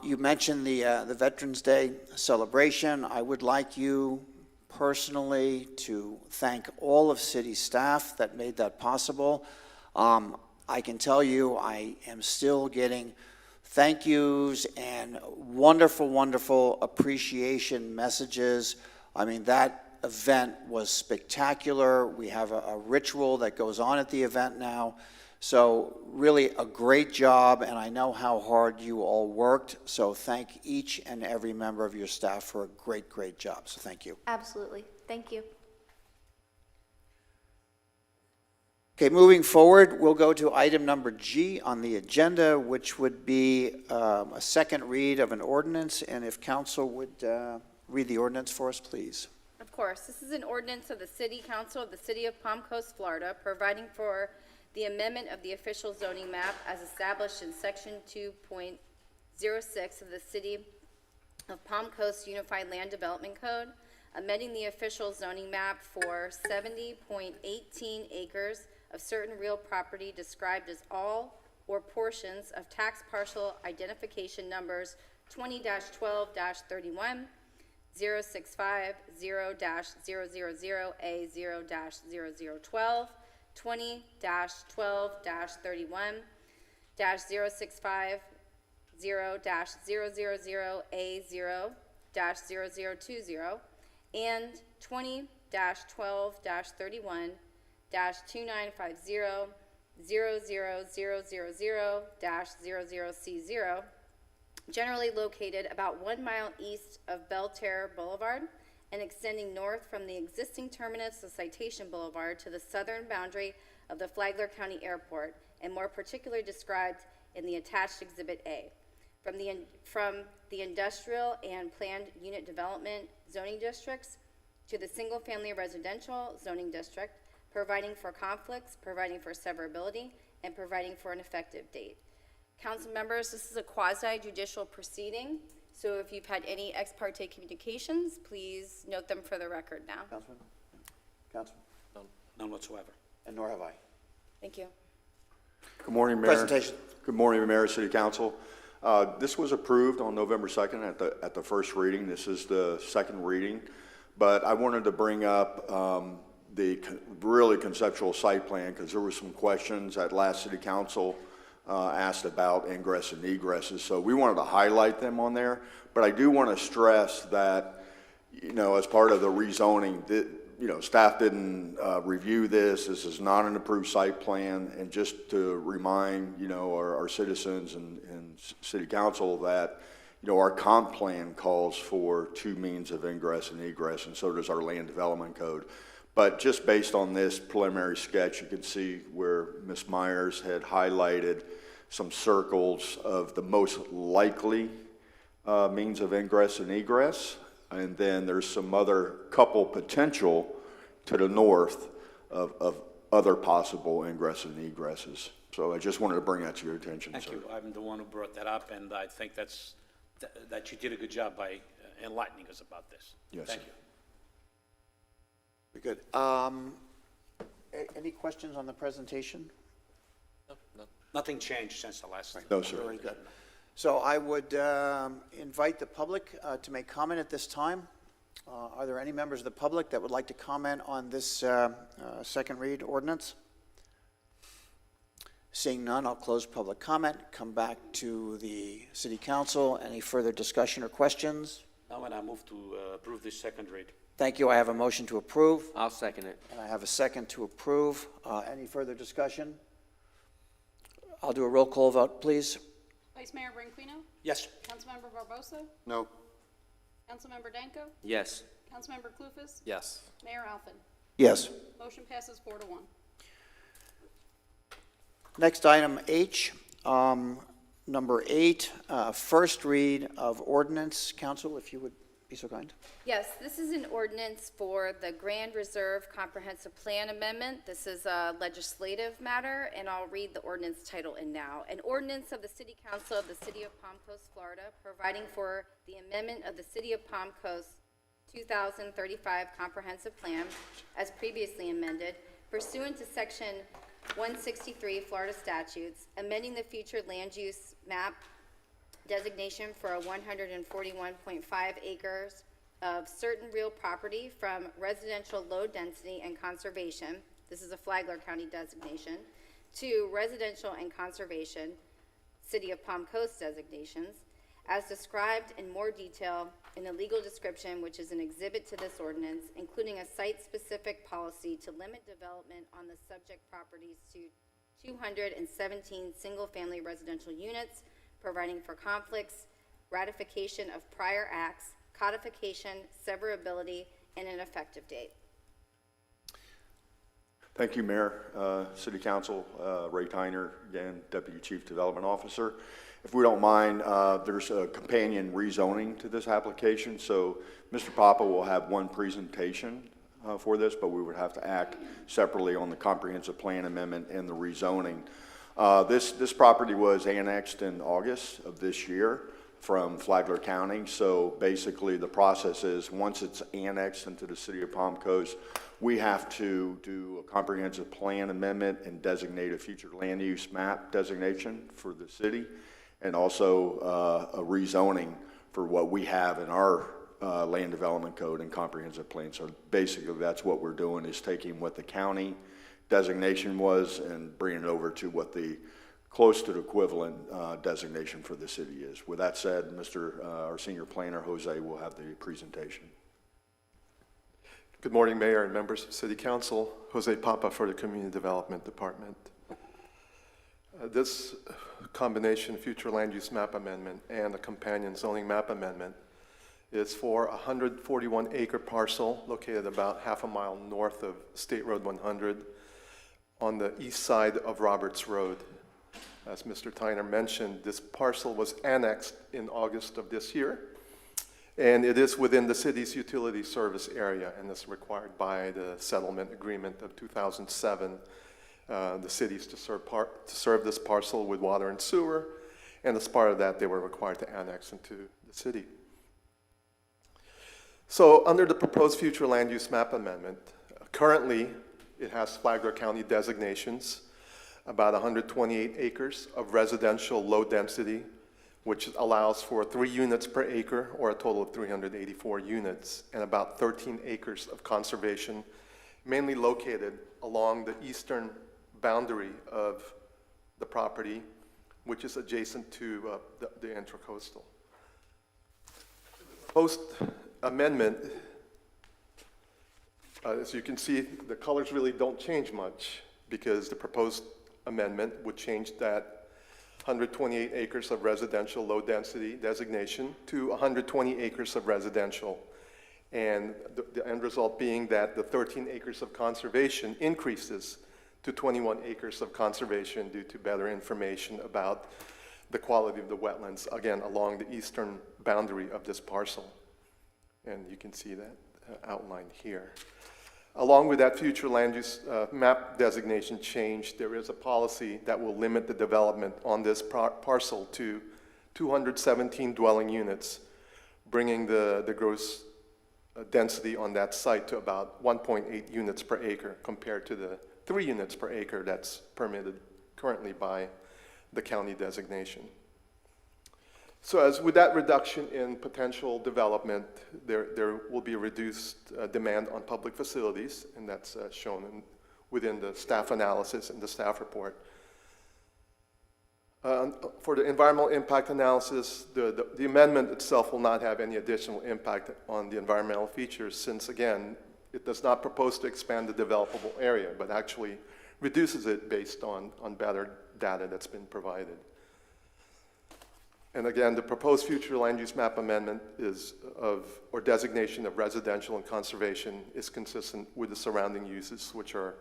You mentioned the Veterans Day celebration. I would like you personally to thank all of city staff that made that possible. I can tell you I am still getting thank yous and wonderful, wonderful appreciation messages. I mean, that event was spectacular. We have a ritual that goes on at the event now. So really a great job, and I know how hard you all worked, so thank each and every member of your staff for a great, great job. So thank you. Absolutely. Thank you. Okay, moving forward, we'll go to item number G on the agenda, which would be a second read of an ordinance, and if council would read the ordinance for us, please. Of course, this is an ordinance of the City Council of the City of Palm Coast, Florida, providing for the amendment of the official zoning map as established in Section 2.06 of the City of Palm Coast Unified Land Development Code, amending the official zoning map for 70.18 acres of certain real property described as all or portions of tax parcel identification numbers 20-12-31, 065-0-000A0-0012, 20-12-31, -065-0-000A0-0020, and 20-12-31, -295-00000-00C0, generally located about 1 mile east of Belterre Boulevard and extending north from the existing terminus of Citation Boulevard to the southern boundary of the Flagler County Airport, and more particularly described in the attached Exhibit A. From the industrial and planned unit development zoning districts to the single-family residential zoning district, providing for conflicts, providing for severability, and providing for an effective date. Council members, this is a quasi-judicial proceeding, so if you've had any ex parte communications, please note them for the record now. Councilman? None whatsoever. And nor have I. Thank you. Good morning, Mayor. Presentation. Good morning, Mayor, City Council. This was approved on November 2nd at the first reading. This is the second reading, but I wanted to bring up the really conceptual site plan because there were some questions at last City Council asked about ingress and egresses. So we wanted to highlight them on there, but I do want to stress that, you know, as part of the rezoning, staff didn't review this. This is not an approved site plan, and just to remind, our citizens and City Council that, our comp plan calls for 2 means of ingress and egress, and so does our land development code. But just based on this preliminary sketch, you can see where Ms. Myers had highlighted some circles of the most likely means of ingress and egress. And then there's some other couple potential to the north of other possible ingress and egresses. So I just wanted to bring that to your attention, sir. Thank you. I'm the one who brought that up, and I think that you did a good job by enlightening us about this. Yes, Thank sir. you. Very good. Any questions on the presentation? Nothing changed since the last. No, sir. Very good. So I would invite the public to make comment at this time. Are there any members of the public that would like to comment on this second read ordinance? Seeing none, I'll close public comment, come back to the City Council. Any further discussion or questions? Now, and I move to approve this second read. Thank you. I have a motion to approve. I'll second it. And I have a second to approve. Any further discussion? I'll do a roll call vote, please. Vice Mayor Branquinho? Yes. Councilmember Barbosa? No. Councilmember Danko? Yes. Councilmember Clufus? Yes. Mayor Alfin? Yes. Motion passes 4-1. Next item H, number 8, first read of ordinance. Council, if you would be so kind. Yes, this is an ordinance for the Grand Reserve Comprehensive Plan Amendment. This is a legislative matter, and I'll read the ordinance title in now. An ordinance of the City Council of the City of Palm Coast, Florida, providing for the amendment of the City of Palm Coast 2035 Comprehensive Plan, as previously amended, pursuant to Section 163 Florida statutes, amending the future land use map designation for a 141.5 acres of certain real property from residential low density and conservation, this is a Flagler County designation, to residential and conservation, City of Palm Coast designations, as described in more detail in a legal description which is an exhibit to this ordinance, including a site-specific policy to limit development on the subject properties to 217 single-family residential units, providing for conflicts, ratification of prior acts, codification, severability, and an effective date. Thank you, Mayor, City Council, Ray Tyner, again, Deputy Chief Development Officer. If we don't mind, there's a companion rezoning to this application, so Mr. Papa will have one presentation for this, but we would have to act separately on the comprehensive plan amendment and the rezoning. This property was annexed in August of this year from Flagler County, so basically the process is once it's annexed into the City of Palm Coast, we have to do a comprehensive plan amendment and designate a future land use map designation for the city, and also a rezoning for what we have in our land development code and comprehensive plan. So basically that's what we're doing, is taking what the county designation was and bringing it over to what the close to the equivalent designation for the city is. With that said, our senior planner, Jose, will have the presentation. Good morning, Mayor and members of City Council. Jose Papa for the Community Development Department. This combination future land use map amendment and a companion zoning map amendment is for a 141-acre parcel located about half a mile north of State Road 100 on the east side of Roberts Road. As Mr. Tyner mentioned, this parcel was annexed in August of this year, and it is within the city's utility service area and is required by the settlement agreement of 2007. The cities to serve this parcel with water and sewer, and as part of that, they were required to annex into the city. So under the proposed future land use map amendment, currently it has Flagler County designations, about 128 acres of residential low density, which allows for 3 units per acre, or a total of 384 units, and about 13 acres of conservation, mainly located along the eastern boundary of the property, which is adjacent to the intracoastal. Post amendment, as you can see, the colors really don't change much, because the proposed amendment would change that 128 acres of residential low density designation to 120 acres of residential, and the end result being that the 13 acres of conservation increases to 21 acres of conservation due to better information about the quality of the wetlands, again, along the eastern boundary of this parcel. And you can see that outlined here. Along with that future land use map designation change, there is a policy that will limit the development on this parcel to 217 dwelling units, bringing the gross density on that site to about 1.8 units per acre compared to the 3 units per acre that's permitted currently by the county designation. So as with that reduction in potential development, there will be a reduced demand on public facilities, and that's shown within the staff analysis and the staff report. For the environmental impact analysis, the amendment itself will not have any additional impact on the environmental features since, again, it does not propose to expand the developable area, but actually reduces it based on better data that's been provided. And again, the proposed future land use map amendment or designation of residential and conservation is consistent with the surrounding uses, which are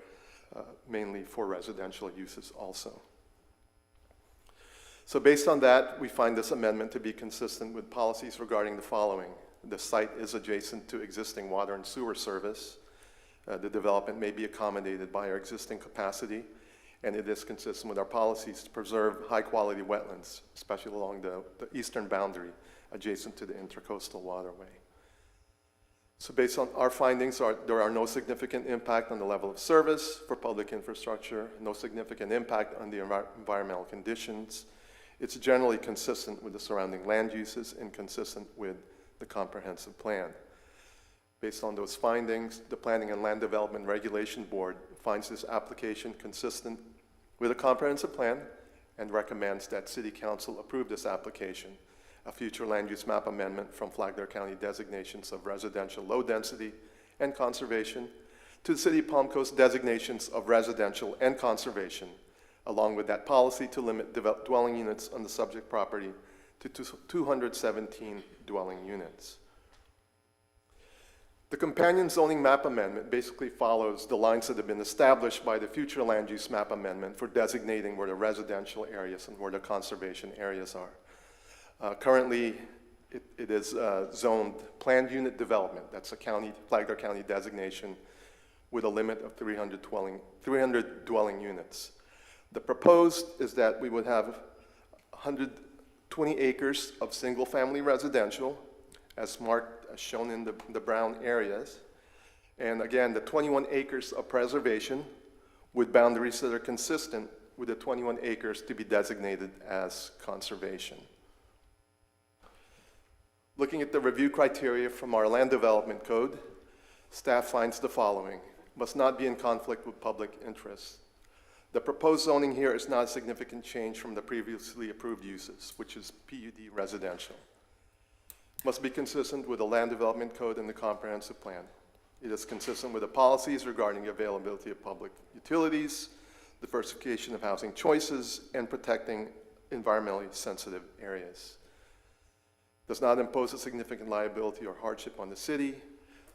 mainly for residential uses also. So based on that, we find this amendment to be consistent with policies regarding the following. The site is adjacent to existing water and sewer service. The development may be accommodated by our existing capacity, and it is consistent with our policies to preserve high-quality wetlands, especially along the eastern boundary adjacent to the intercoastal waterway. So based on our findings, there are no significant impact on the level of service for public infrastructure, no significant impact on the environmental conditions. It's generally consistent with the surrounding land uses and consistent with the comprehensive plan. Based on those findings, the Planning and Land Development Regulation Board finds this application consistent with a comprehensive plan and recommends that City Council approve this application, a future land use map amendment from Flagler County designations of residential low density and conservation to the City of Palm Coast designations of residential and conservation, along with that policy to limit dwelling units on the subject property to 217 dwelling units. The companion zoning map amendment basically follows the lines that have been established by the future land use map amendment for designating where the residential areas and where the conservation areas are. Currently, it is zoned planned unit development. That's a Flagler County designation with a limit of 300 dwelling units. The proposed is that we would have 120 acres of single-family residential, as marked, as shown in the brown areas. And again, the 21 acres of preservation with boundaries that are consistent with the 21 acres to be designated as conservation. Looking at the review criteria from our land development code, staff finds the following: must not be in conflict with public interest. The proposed zoning here is not a significant change from the previously approved uses, which is PUD residential. Must be consistent with the land development code and the comprehensive plan. It is consistent with the policies regarding availability of public utilities, diversification of housing choices, and protecting environmentally sensitive areas. Does not impose a significant liability or hardship on the city.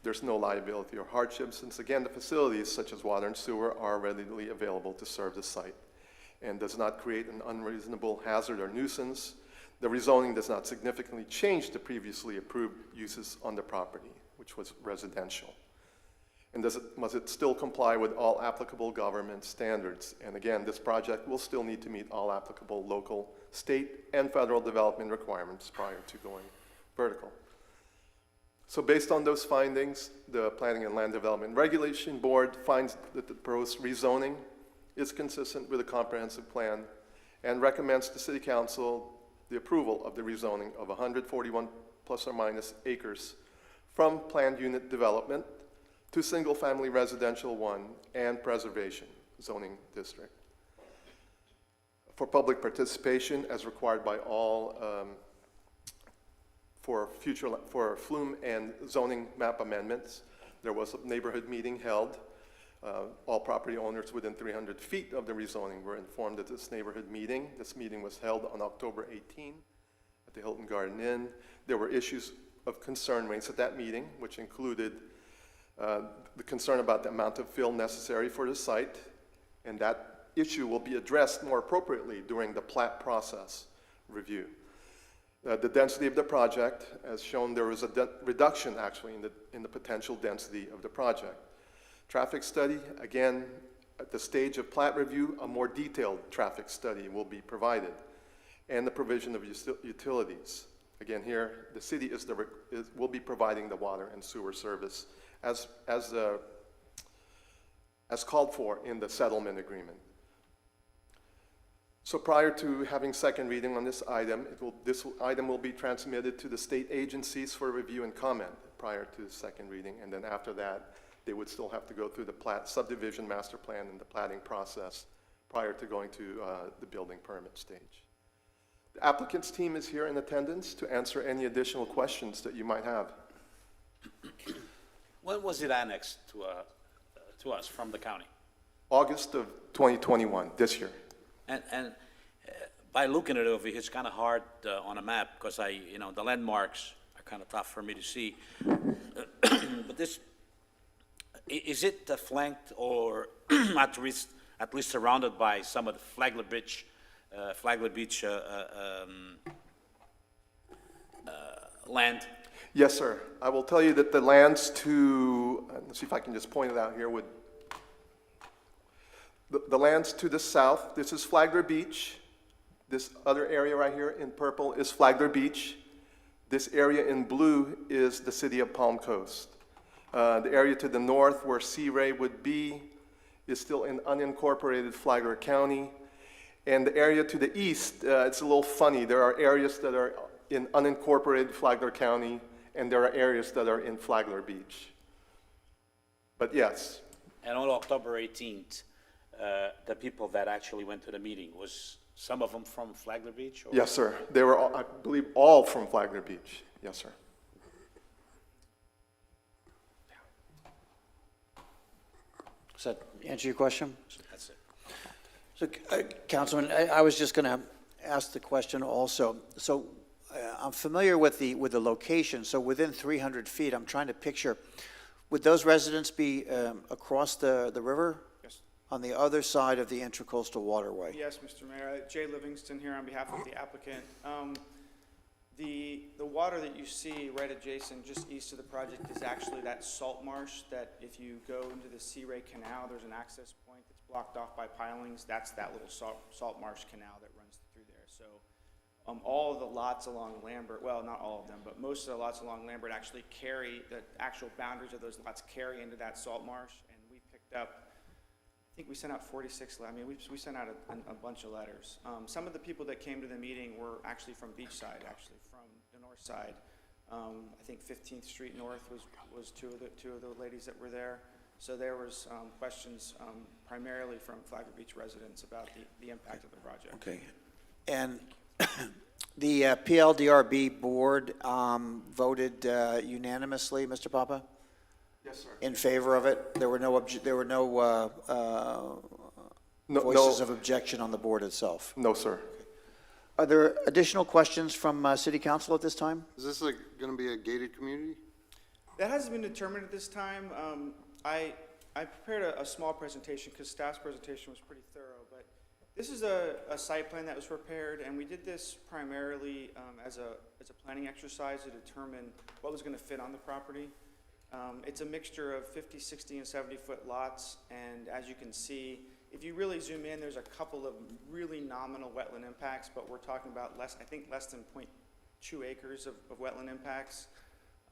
There's no liability or hardship since, again, the facilities such as water and sewer are readily available to serve the site, and does not create an unreasonable hazard or nuisance. The rezoning does not significantly change the previously approved uses on the property, which was residential. And must it still comply with all applicable government standards? And again, this project will still need to meet all applicable local, state, and federal development requirements prior to going vertical. So based on those findings, the Planning and Land Development Regulation Board finds that the proposed rezoning is consistent with a comprehensive plan and recommends to City Council the approval of the rezoning of 141 plus or minus acres from planned unit development to single-family residential 1 and preservation zoning district. For public participation, as required by all for flume and zoning map amendments, there was a neighborhood meeting held. All property owners within 300 feet of the rezoning were informed of this neighborhood meeting. This meeting was held on October 18 at the Hilton Garden Inn. There were issues of concern raised at that meeting, which included the concern about the amount of fill necessary for the site, and that issue will be addressed more appropriately during the plat process review. The density of the project, as shown, there was a reduction actually in the potential density of the project. Traffic study, again, at the stage of plat review, a more detailed traffic study will be provided, and the provision of utilities. Again, here, the city will be providing the water and sewer service as called for in the settlement agreement. So prior to having second reading on this item, this item will be transmitted to the state agencies for review and comment prior to the second reading, and then after that, they would still have to go through the subdivision master plan and the platting process prior to going to the building permit stage. The applicant's team is here in attendance to answer any additional questions that you might have. When was it annexed to us from the county? August of 2021, this year. And by looking at it over here, it's kind of hard on a map because the landmarks are kind of tough for me to see. But this, is it flanked or at least surrounded by some of the Flagler Beach land? Yes, sir. I will tell you that the lands to, let's see if I can just point it out here, the lands to the south, this is Flagler Beach. This other area right here in purple is Flagler Beach. This area in blue is the city of Palm Coast. The area to the north where Sea Ray would be is still in unincorporated Flagler County. And the area to the east, it's a little funny. There are areas that are in unincorporated Flagler County, and there are areas that are in Flagler Beach. But yes. And on October 18th, the people that actually went to the meeting, was some of them from Flagler Beach? Or? Yes, sir. They were, I believe, all from Flagler Beach. Yes, sir. Does that answer your question? That's it. So, Councilman, I was just going to ask the question also. So, I'm familiar with the location. So, within 300 feet, I'm trying to picture, would those residents be across the river? Yes. On the other side of the Intracoastal Waterway? Yes, Mr. Mayor. Jay Livingston here on behalf of the applicant. The water that you see right adjacent, just east of the project, is actually that salt marsh that if you go into the Sea Ray Canal, there's an access point that's blocked off by pilings. That's that little salt marsh canal that runs through there. So all of the lots along Lambert, well, not all of them, but most of the lots along Lambert actually carry, the actual boundaries of those lots carry into that salt marsh. And we picked up, I think we sent out 46, I mean, we sent out a bunch of letters. Some of the people that came to the meeting were actually from Beachside, actually from the north side. I think 15th Street North was two of the ladies that were there. So there was questions primarily from Flagler Beach residents about the impact of the project. Okay. And the PLDRB board voted unanimously, Mr. Papa? Yes, sir. In favor of it? There were no voices of objection on the board itself? No, sir. Are there additional questions from City Council at this time? Is this going to be a gated community? That hasn't been determined at this time. I prepared a small presentation because staff's presentation was pretty thorough, but this is a site plan that was prepared, and we did this primarily as a planning exercise to determine what was going to fit on the property. It's a mixture of 50, 60, and 70-foot lots, and as you can see, if you really zoom in, there's a couple of really nominal wetland impacts, but we're talking about less than 0.2 acres of wetland impacts.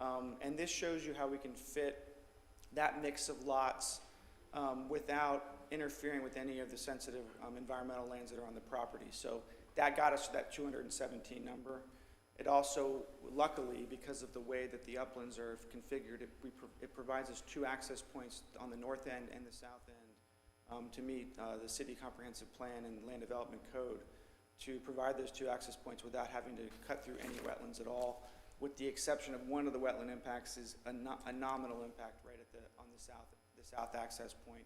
And this shows you how we can fit that mix of lots without interfering with any of the sensitive environmental lands that are on the property. So that got us to that 217 number. It also, luckily, because of the way that the uplands are configured, it provides us two access points on the north end and the south end to meet the city comprehensive plan and land development code to provide those two access points without having to cut through any wetlands at all, with the exception of one of the wetland impacts is a nominal impact right at on the south access point.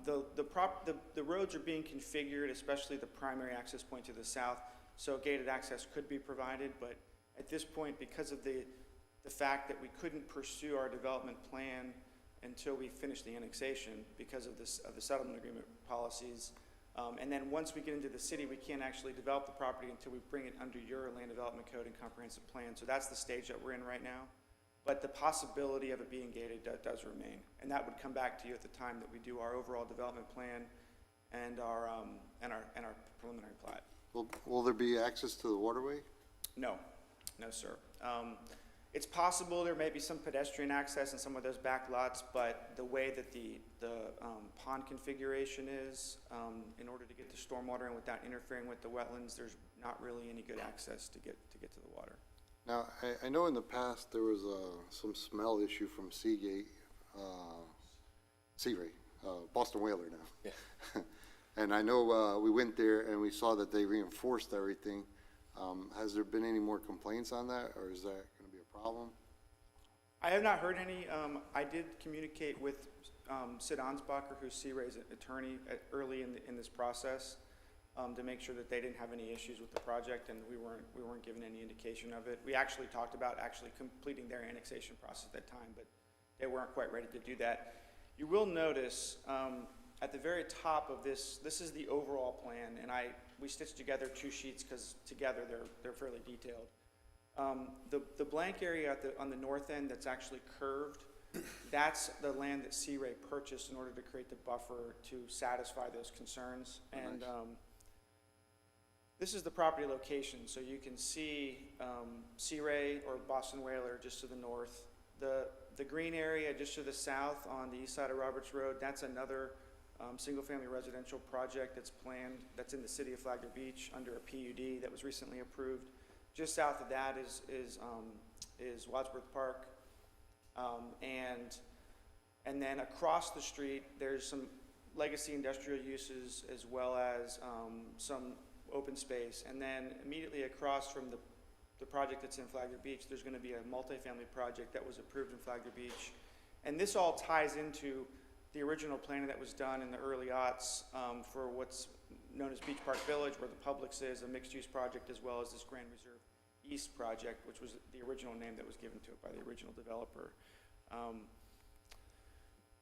The roads are being configured, especially the primary access point to the south, so gated access could be provided, but at this point, because of the fact that we couldn't pursue our development plan until we finish the annexation because of the settlement agreement policies, and then once we get into the city, we can't actually develop the property until we bring it under your land development code and comprehensive plan. So that's the stage that we're in right now. but the possibility of it being gated does remain. And that would come back to you at the time that we do our overall development plan and our preliminary plat. Will there be access to the waterway? No, no, sir. It's possible there may be some pedestrian access in some of those back lots, but the way that the pond configuration is, in order to get the stormwater in without interfering with the wetlands, there's not really any good access to get to the water. Now, I know in the past there was some smell issue from Sea Ray, Boston Whaler now. Yeah. And I know we went there and we saw that they reinforced everything. Has there been any more complaints on that, or is that going to be a problem? I have not heard any. I did communicate with Sid Ansbacher, who's Sea Ray's attorney, early in this process, to make sure that they didn't have any issues with the project, and we weren't given any indication of it. We actually talked about completing their annexation process at that time, but they weren't quite ready to do that. You will notice at the very top of this is the overall plan, and we stitched together two sheets because together they're fairly detailed. The blank area on the north end that's actually curved, that's the land that Sea Ray purchased in order to create the buffer to satisfy those concerns. And this is the property location, so you can see Sea Ray or Boston Whaler just to the north. The green area just to the south on the east side of Roberts Road, that's another single-family residential project that's planned, that's in the city of Flagler Beach under a PUD that was recently approved. Just south of that is Wadsworth Park, and then across the street there's some legacy industrial uses as well as some open space, and then immediately across from the project that's in Flagler Beach, there's going to be a multifamily project that was approved in Flagler Beach, and this all ties into the original planning that was done in the early aughts for what's known as Beach Park Village, where the Publix is, a mixed-use project, as well as this Grand Reserve East project, which was the original name that was given to it by the original developer.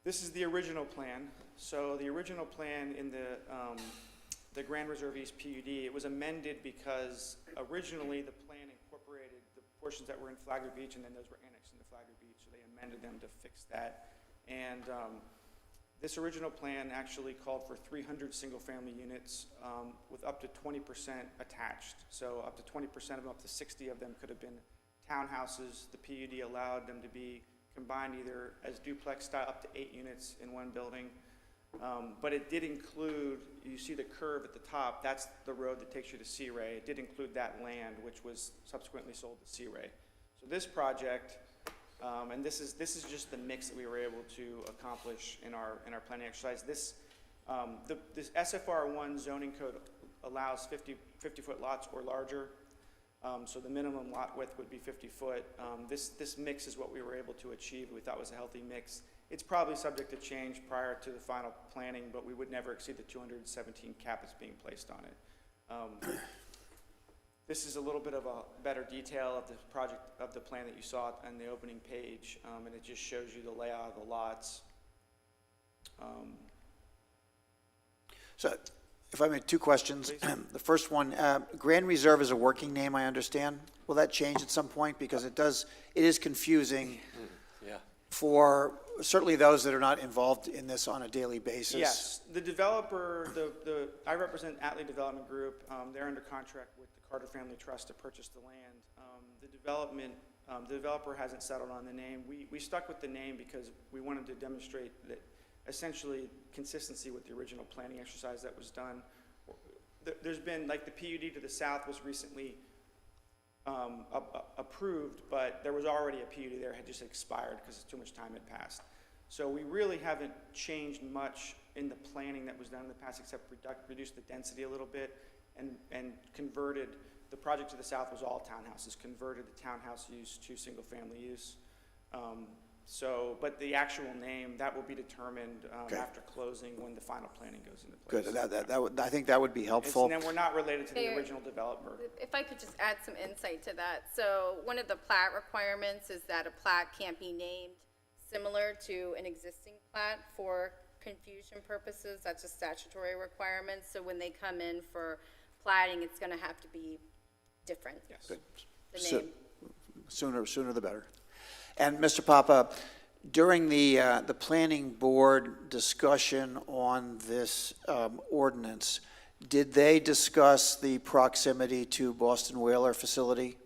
This is the original plan. So the original plan in the Grand Reserve East PUD, it was amended because originally the plan incorporated the portions that were in Flagler Beach, and then those were annexed into Flagler Beach, so they amended them to fix that. And this original plan actually called for 300 single-family units with up to 20% attached. So up to 20% of them, up to 60 of them could have been townhouses. The PUD allowed them to be combined either as duplex style, up to 8 units in one building. But it did include, you see the curve at the top, that's the road that takes you to Sea Ray. It did include that land, which was subsequently sold to Sea Ray. So this project, and this is just the mix that we were able to accomplish in our planning exercise. This SFR1 zoning code allows 50-foot lots or larger. So the minimum lot width would be 50 foot. This mix is what we were able to achieve. We thought was a healthy mix. It's probably subject to change prior to the final planning, but we would never exceed the 217 cap that's being placed on it. This is a little bit of a better detail of the project, of the plan that you saw on the opening page, and it just shows you the layout of the lots. So, if I may, two questions. The first one, Grand Reserve is a working name, I understand. Will that change at some point? Because it is confusing for certainly those that are not involved in this on a daily basis. Yes, the developer, I represent Atlee Development Group. They're under contract with the Carter Family Trust to purchase the land. The developer hasn't settled on the name. We stuck with the name because we wanted to demonstrate that essentially consistency with the original planning exercise that was done. There's been, like, the PUD to the south was recently approved, but there was already a PUD there, had just expired because too much time had passed. So we really haven't changed much in the planning that was done in the past, except reduce the density a little bit and converted. The project to the south was all townhouses, converted the townhouse use to single-family use. But the actual name, that will be determined after closing when the final planning goes into place. Good. I think that would be helpful. And then we're not related to the original developer. If I could just add some insight to that. So one of the plat requirements is that a plat can't be named similar to an existing plat for confusion purposes. That's a statutory requirement. So when they come in for platting, it's going to have to be different. Yes. Good. The name. Sooner the better. And Mr. Papa, during the planning board discussion on this ordinance, did they discuss the proximity to Boston Whaler facility?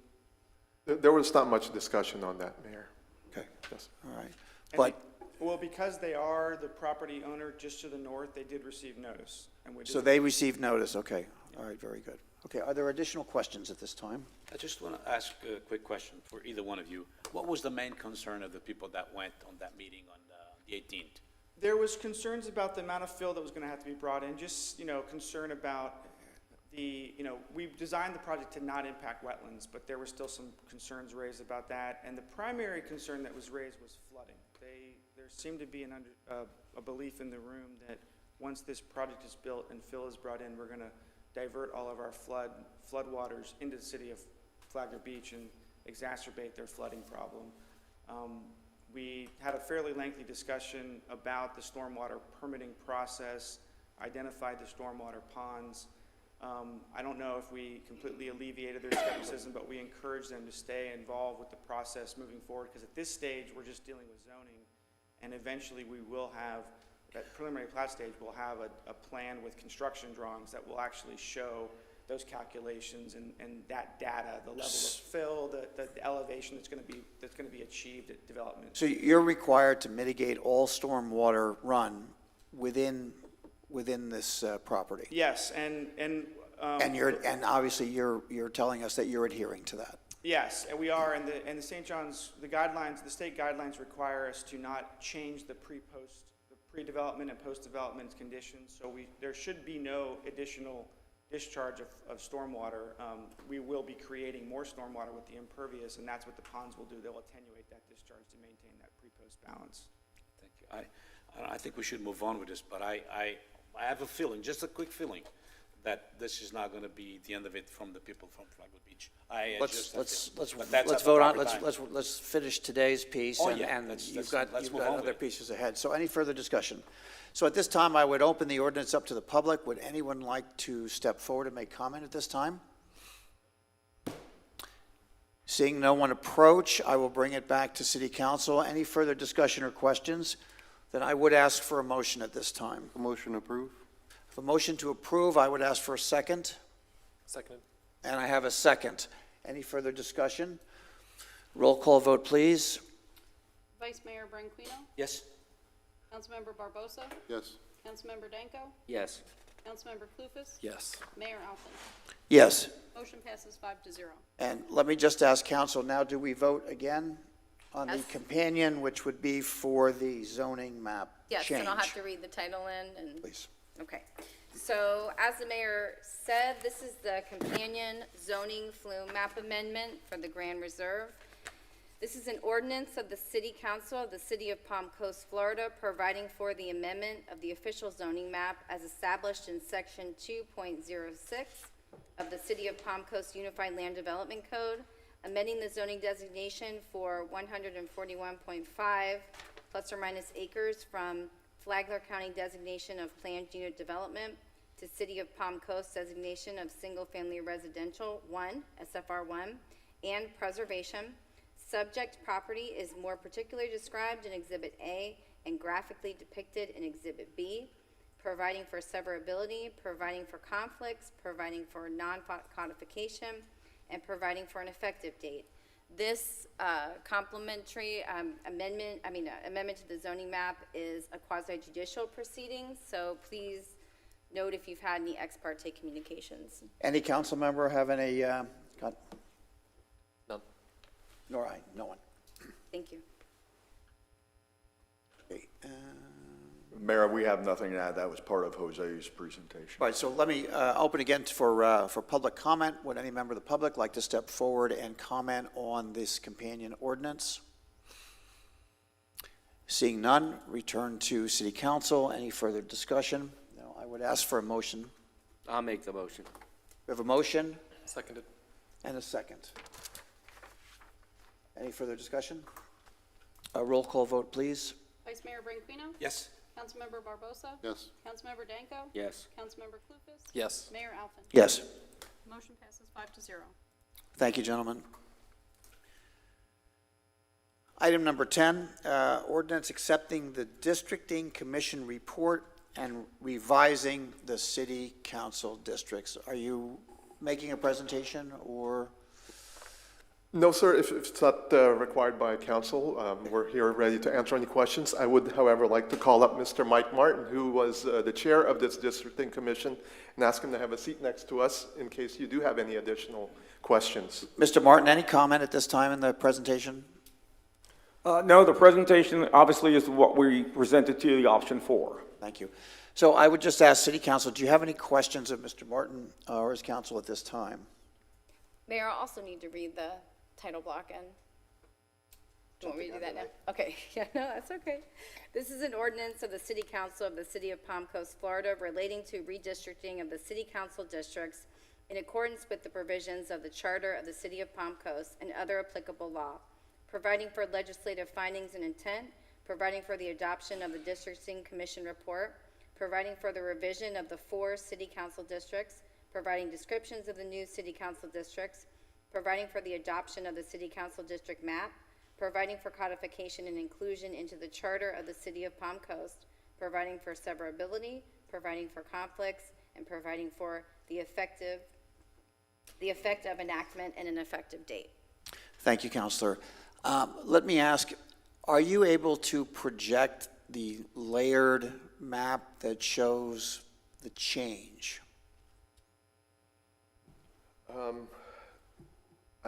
There was not much discussion on that, Mayor. Okay, Yes. all right. And But, well, because they are the property owner just to the north, they did receive notice. And we did. so they received notice, okay. All right, very good. Okay, are there additional questions at this time? I just want to ask a quick question for either one of you. What was the main concern of the people that went on that meeting on the 18th? There was concerns about the amount of fill that was going to have to be brought in, just, concern about we designed the project to not impact wetlands, but there were still some concerns raised about that. And the primary concern that was raised was flooding. There seemed to be a belief in the room that once this project is built and fill is brought in, we're going to divert all of our flood waters into the city of Flagler Beach and exacerbate their flooding problem. We had a fairly lengthy discussion about the stormwater permitting process, identified the stormwater ponds. I don't know if we completely alleviated their skepticism, but we encouraged them to stay involved with the process moving forward, because at this stage, we're just dealing with zoning, and eventually we will have, at preliminary plat stage, we'll have a plan with construction drawings that will actually show those calculations and that data, the level of fill, the elevation that's going to be achieved at development. So you're required to mitigate all stormwater run within this property? Yes, and obviously you're telling us that you're adhering to that? yes, and we are, and the St. John's, the state guidelines require us to not change the pre-development and post-development conditions, so there should be no additional discharge of stormwater. We will be creating more stormwater with the impervious, and that's what the ponds will do. They'll attenuate that discharge to maintain that pre-post balance. Thank you. I think we should move on with this, but I have a feeling, just a quick feeling, that this is not going to be the end of it from the people from Flagler Beach. Let's vote on, let's finish today's piece. Oh, yeah. And Let's you've got move on with other it. pieces ahead. So any further discussion? So at this time, I would open the ordinance up to the public. Would anyone like to step forward and make comment at this time? Seeing no one approach, I will bring it back to City Council. Any further discussion or questions? Then I would ask for a motion at this time. A motion approved. For motion to approve, I would ask for a second. Seconded. And I have a second. Any further discussion? Roll call vote, please. Vice Mayor Branquinho, Yes? Councilmember Barbosa, Yes. Councilmember Danko, Yes. Councilmember Clufus, Yes. Mayor Alton. Yes. Motion passes 5-0. And let me just ask council, now do we vote again on the Yes. companion, which would be for the zoning map change? Yes, and I'll have to read the title in and. Please. Okay, so as the mayor said, this is the companion zoning flume map amendment for the Grand Reserve. This is an ordinance of the City Council of the City of Palm Coast, Florida, providing for the amendment of the official zoning map as established in Section 2.06 of the City of Palm Coast Unified Land Development Code, amending the zoning designation for 141.5 plus or minus acres from Flagler County designation of planned unit development to City of Palm Coast designation of single-family residential 1, SFR 1, and preservation. Subject property is more particularly described in Exhibit A and graphically depicted in Exhibit B, providing for severability, providing for conflicts, providing for non-codification, and providing for an effective date. This complementary amendment to the zoning map is a quasi-judicial proceeding, so please note if you've had any ex parte communications. Any council member have any, None. nor I, no one. Thank you. Okay, Mayor, we have nothing to add. That was part of Jose's presentation. Right, so let me open again for public comment. Would any member of the public like to step forward and comment on this companion ordinance? Seeing none, return to City Council. Any further discussion? No, I would ask for a motion. I'll make the motion. We have a motion Seconded. and a second. Any further discussion? A roll call vote, please. Vice Mayor Branquinho, Yes? Councilmember Barbosa, Yes. Councilmember Danko, Yes. Councilmember Clufus, Yes. Mayor Alton. Yes. Motion passes 5-0. Thank you, gentlemen. Item number 10, ordinance accepting the districting commission report and revising the city council districts. Are you making a presentation or? No, sir, if it's not required by council, we're here ready to answer any questions. I would, however, like to call up Mr. Mike Martin, who was the chair of this districting commission, and ask him to have a seat next to us in case you do have any additional questions. Mr. Martin, any comment at this time in the presentation? No, the presentation obviously is what we presented to you, the option 4. Thank you. So I would just ask City Council, do you have any questions of Mr. Martin or his council at this time? Mayor, I also need to read the title block in. Do you want me to do that now? Okay, yeah, no, that's okay. This is an ordinance of the City Council of the City of Palm Coast, Florida, relating to redistricting of the City Council districts in accordance with the provisions of the Charter of the City of Palm Coast and other applicable law, providing for legislative findings and intent, providing for the adoption of the Districting Commission report, providing for the revision of the 4 City Council districts, providing descriptions of the new City Council districts, providing for the adoption of the City Council district map, providing for codification and inclusion into the Charter of the City of Palm Coast, providing for severability, providing for conflicts, and providing for the effect of enactment and an effective date. Thank you, Councilor. Let me ask, are you able to project the layered map that shows the change?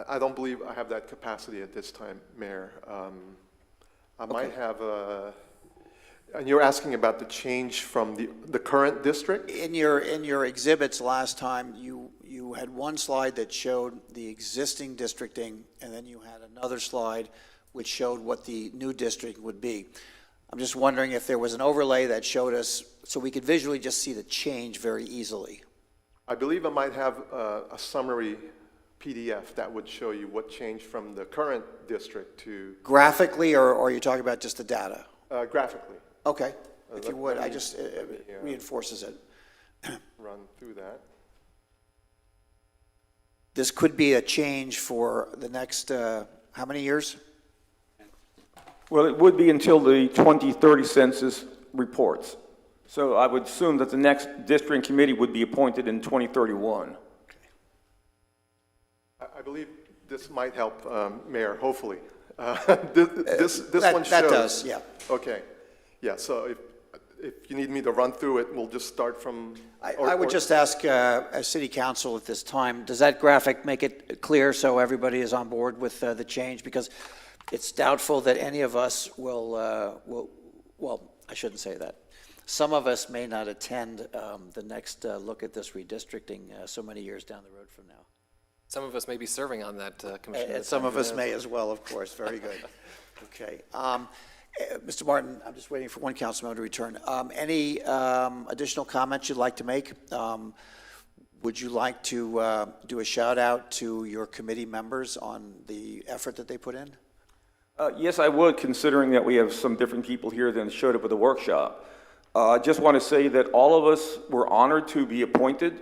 I don't believe I have that capacity at this time, Mayor. I might have a, and you're asking about the change from the current district? In your exhibits last time, you had one slide that showed the existing districting, and then you had another slide which showed what the new district would be. I'm just wondering if there was an overlay that showed us, so we could visually just see the change very easily. I believe I might have a summary PDF that would show you what changed from the current district to... Graphically, or are you talking about just the data? Graphically. Okay, if you would, reinforces it. Run through that. This could be a change for the next, how many years? Well, it would be until the 2030 census reports. So I would assume that the next districting committee would be appointed in 2031. I believe this might help, Mayor, hopefully. This one shows. That does, yeah. Okay. Yeah, so if you need me to run through it, we'll just start from... I would just ask, as City Council at this time, does that graphic make it clear so everybody is on board with the change? Because it's doubtful that any of us will, well, I shouldn't say that. Some of us may not attend the next look at this redistricting so many years down the road from now. Some of us may be serving on that commission. And some of us may as well, of course. Very good. Okay. Mr. Martin, I'm just waiting for one council member to return. Any additional comments you'd like to make? Would you like to do a shout out to your committee members on the effort that they put in? Yes, I would, considering that we have some different people here than showed up at the workshop. I just want to say that all of us were honored to be appointed.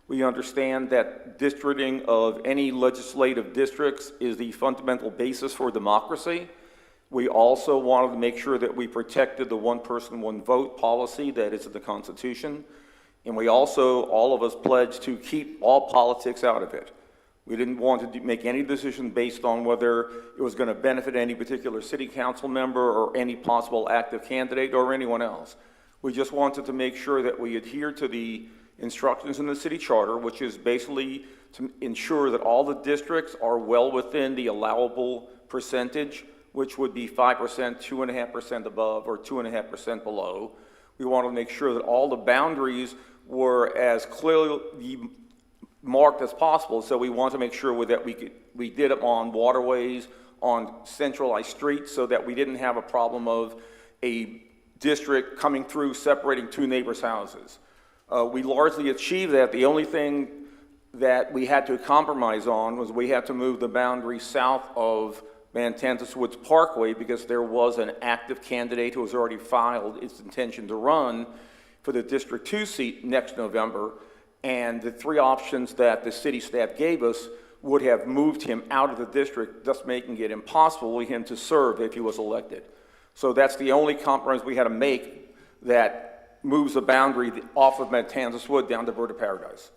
We understand that districting of any legislative districts is the fundamental basis for democracy. We also wanted to make sure that we protected the one person, one vote policy that is in the Constitution. And we also, all of us pledged to keep all politics out of it. We didn't want to make any decision based on whether it was going to benefit any particular city council member or any possible active candidate or anyone else. We just wanted to make sure that we adhere to the instructions in the city charter, which is basically to ensure that all the districts are well within the allowable percentage, which would be 5%, 2.5% above, or 2.5% below. We want to make sure that all the boundaries were as clearly marked as possible, so we want to make sure that we did it on waterways, on centralized streets, so that we didn't have a problem of a district coming through separating two neighbors' houses. We largely achieved that. The only thing that we had to compromise on was we had to move the boundary south of Mantantis Woods Parkway because there was an active candidate who has already filed its intention to run for the District 2 seat next November. And the three options that the city staff gave us would have moved him out of the district, thus making it impossible for him to serve if he was elected. So that's the only compromise we had to make that moves the boundary off of Matanzas Wood down to Bird of Paradise.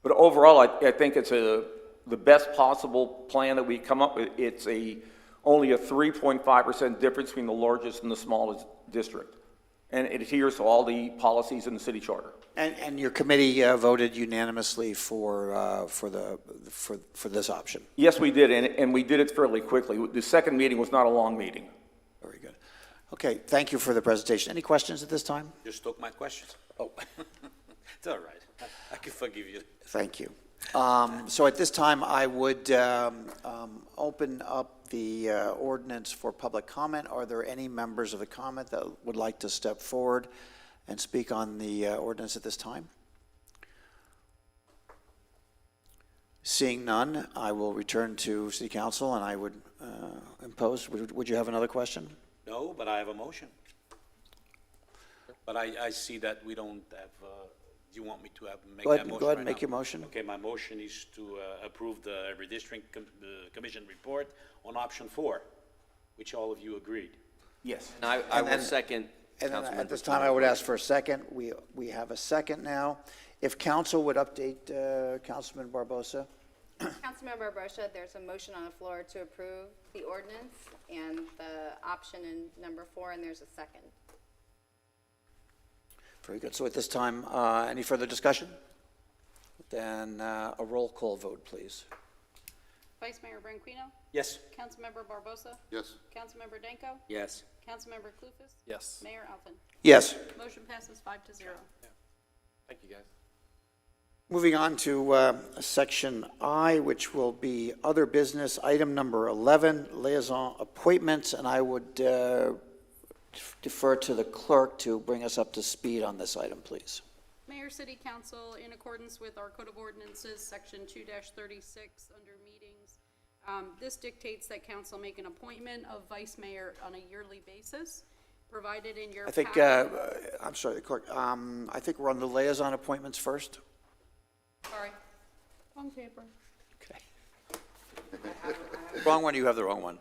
But overall, I think it's the best possible plan that we come up with. It's only a 3.5% difference between the largest and the smallest district. And it adheres to all the policies in the city charter. And your committee voted unanimously for this option? Yes, we did, and we did it fairly quickly. The second meeting was not a long meeting. Very good. Okay, thank you for the presentation. Any questions at this time? Just took my questions. Oh, it's all right. I can forgive you. Thank you. So at this time, I would open up the ordinance for public comment. Are there any members of the comment that would like to step forward and speak on the ordinance at this time? Seeing none, I will return to City Council and I would impose. Would you have another question? No, but I have a motion. But I see that we don't have, do you want me to make that motion? Go ahead and right make now? your motion. Okay, my motion is to approve the redistricting commission report on option 4, which all of you agreed. Yes. And I will second. And then at this time, I would ask for a second. We have a second now. If council would update Councilman Barbosa. Councilmember Barbosa, there's a motion on the floor to approve the ordinance and the option in number 4, and there's a second. Very good. So at this time, any further discussion? Then a roll call vote, please. Vice Mayor Branquinho? Yes. Councilmember Barbosa? Yes. Councilmember Danko? Yes. Councilmember Clufus? Yes. Mayor Alpin? Yes. Motion passes 5-0. Thank you, guys. Moving on to section I, which will be other business. Item number 11, liaison appointments, and I would defer to the clerk to bring us up to speed on this item, please. Mayor, City Council, in accordance with our Code of Ordinances, Section 2-36, under meetings, this dictates that council make an appointment of vice mayor on a yearly basis, provided in your I think, packet. I'm sorry, the clerk, I think we're on the liaison appointments first. Sorry. Wrong paper. Wrong one, you have the wrong one.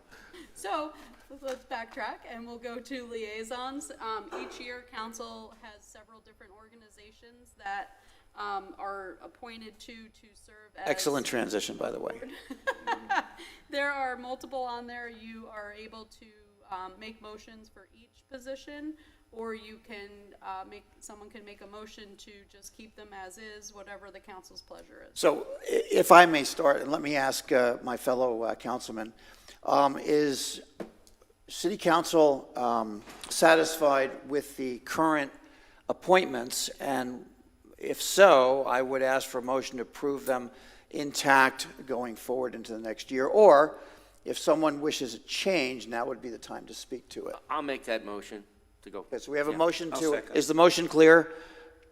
So let's backtrack and we'll go to liaisons. Each year, council has several different organizations that are appointed to serve as. Excellent transition, by the way. There are multiple on there. You are able to make motions for each position, or you can someone can make a motion to just keep them as is, whatever the council's pleasure is. So if I may start, and let me ask my fellow councilman, is City Council satisfied with the current appointments? And if so, I would ask for a motion to approve them intact going forward into the next year. Or if someone wishes a change, now would be the time to speak to it. I'll make that motion to go. Okay, so we have a motion I'll to, second. is the motion clear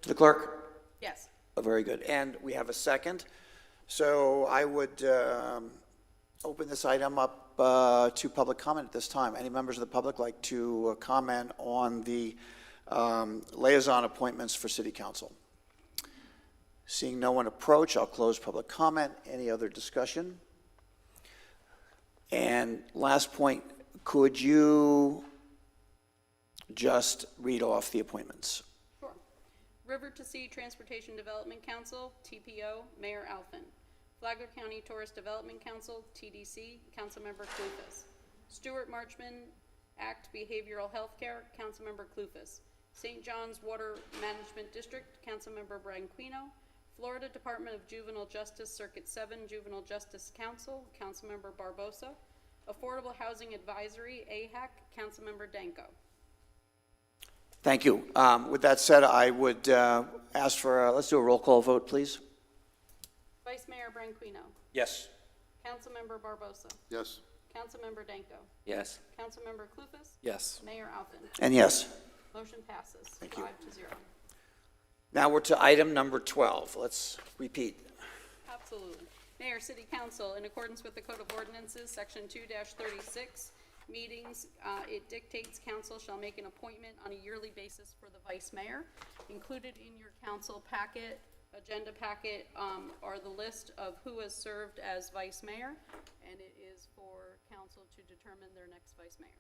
to the clerk? Yes. Oh, very good. And we have a second. So I would open this item up to public comment at this time. Any members of the public like to comment on the liaison appointments for City Council? Seeing no one approach, I'll close public comment. Any other discussion? And last point, could you just read off the appointments? Sure. River to Sea Transportation Development Council, TPO, Mayor Alpin. Flagler County Tourist Development Council, TDC, Councilmember Clufus. Stewart Marchman Act Behavioral Healthcare, Councilmember Clufus. St. John's Water Management District, Councilmember Branquinho. Florida Department of Juvenile Justice Circuit 7 Juvenile Justice Council, Councilmember Barbosa. Affordable Housing Advisory, AHAC, Councilmember Danko. Thank you. With that said, I would ask for, let's do a roll call vote, please. Vice Mayor Branquinho. Yes. Councilmember Barbosa. Yes. Councilmember Danko. Yes. Councilmember Clufus. Yes. Mayor Alpin. And yes. Motion passes. Thank you. 5-0. Now we're to item number 12. Let's repeat. Absolutely. Mayor, City Council, in accordance with the Code of Ordinances, Section 2-36, meetings, it dictates council shall make an appointment on a yearly basis for the vice mayor. Included in your council packet agenda packet are the list of who has served as vice mayor, and it is for council to determine their next vice mayor.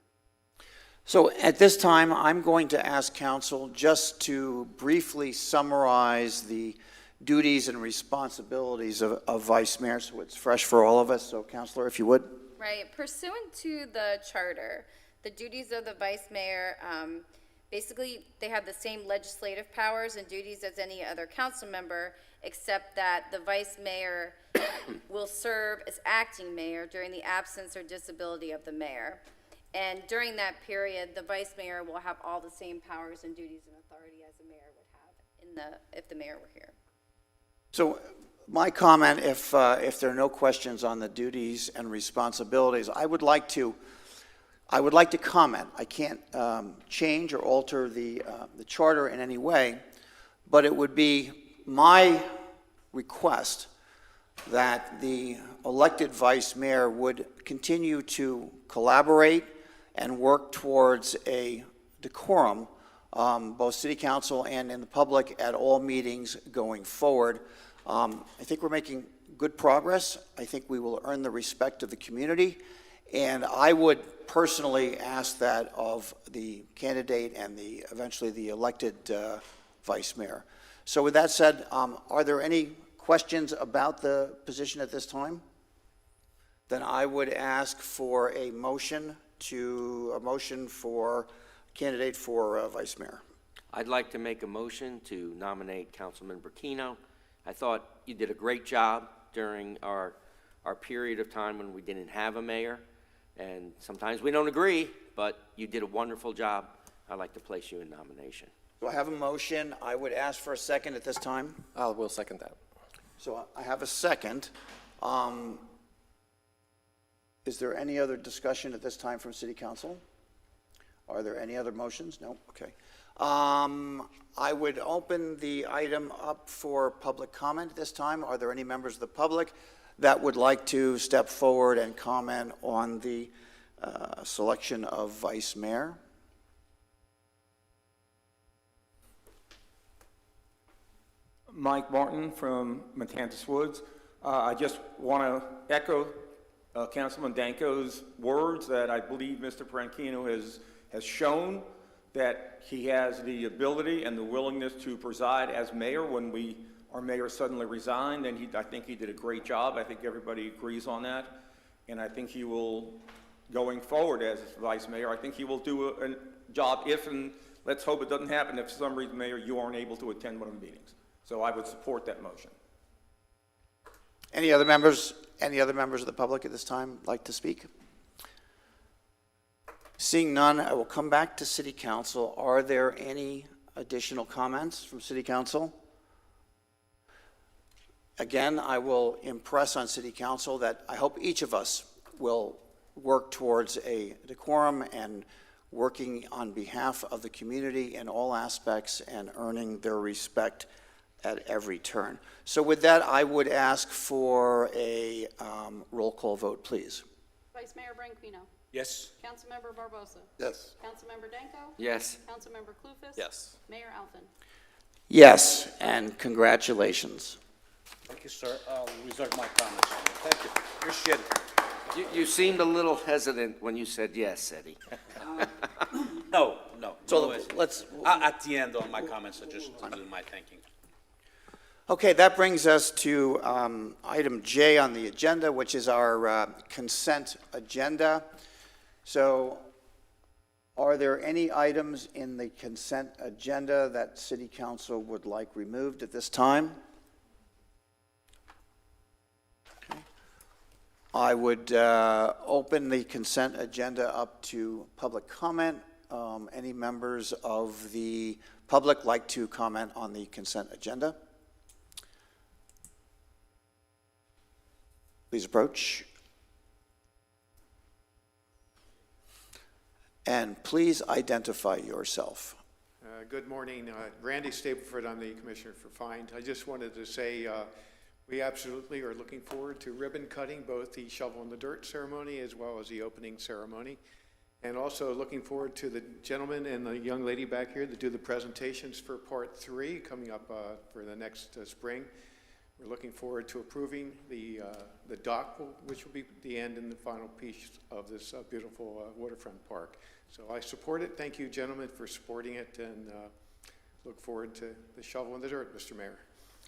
So at this time, I'm going to ask council just to briefly summarize the duties and responsibilities of vice mayor, so it's fresh for all of us. So, Councilor, if you would. Right. Pursuant to the charter, the duties of the vice mayor, basically, they have the same legislative powers and duties as any other council member, except that the vice mayor will serve as acting mayor during the absence or disability of the mayor. And during that period, the vice mayor will have all the same powers and duties and authority as the mayor would have if the mayor were here. So my comment, if there are no questions on the duties and responsibilities, I would like to comment. I can't change or alter the charter in any way, but it would be my request that the elected vice mayor would continue to collaborate and work towards a decorum, both city council and in the public at all meetings going forward. I think we're making good progress. I think we will earn the respect of the community. And I would personally ask that of the candidate and eventually the elected vice mayor. So with that said, are there any questions about the position at this time? Then I would ask for a motion for candidate for vice mayor. I'd like to make a motion to nominate Councilman Burkino. I thought you did a great job during our period of time when we didn't have a mayor. And sometimes we don't agree, but you did a wonderful job. I'd like to place you in nomination. Do I have a motion? I would ask for a second at this time. I will second that. So I have a second. Is there any other discussion at this time from City Council? Are there any other motions? No? Okay. I would open the item up for public comment at this time. Are there any members of the public that would like to step forward and comment on the selection of vice mayor? Mike Martin from Matanzas Woods. I just want to echo Councilman Danko's words that I believe Mr. Branchino has shown that he has the ability and the willingness to preside as mayor when our mayor suddenly resigned, and I think he did a great job. I think everybody agrees on that, and I think he will, going forward as vice mayor, I think he will do a job if, and let's hope it doesn't happen, if for some reason, Mayor, you aren't able to attend one of the meetings. So I would support that motion. Any other members of the public at this time like to speak? Seeing none, I will come back to City Council. Are there any additional comments from City Council? Again, I will impress on City Council that I hope each of us will work towards a decorum and working on behalf of the community in all aspects and earning their respect at every turn. So with that, I would ask for a roll call vote, please. Vice Mayor Branquino. Yes. Councilmember Barbosa. Yes. Councilmember Danko. Yes. Councilmember Clufus. Yes. Mayor Alphen. Yes, and congratulations. Thank you, sir. I'll reserve my comments. Thank you. Appreciate it. You seemed a little hesitant when you said yes, Eddie. No. So let's. At the end of my comments, I just do my thanking. Okay, that brings us to item J on the agenda, which is our consent agenda. So are there any items in the consent agenda that City Council would like removed at this time? Okay. I would open the consent agenda up to public comment. Any members of the public like to comment on the consent agenda? Please approach. And please identify yourself. Good morning. Randy Stapleford, I'm the Commissioner for Fines. I just wanted to say we absolutely are looking forward to ribbon cutting, both the shovel in the dirt ceremony as well as the opening ceremony. And also looking forward to the gentleman and the young lady back here that do the presentations for Part 3 coming up for the next spring. We're looking forward to approving the dock, which will be the end and the final piece of this beautiful waterfront park. So I support it. Thank you, gentlemen, for supporting it, and look forward to the shovel in the dirt, Mr. Mayor.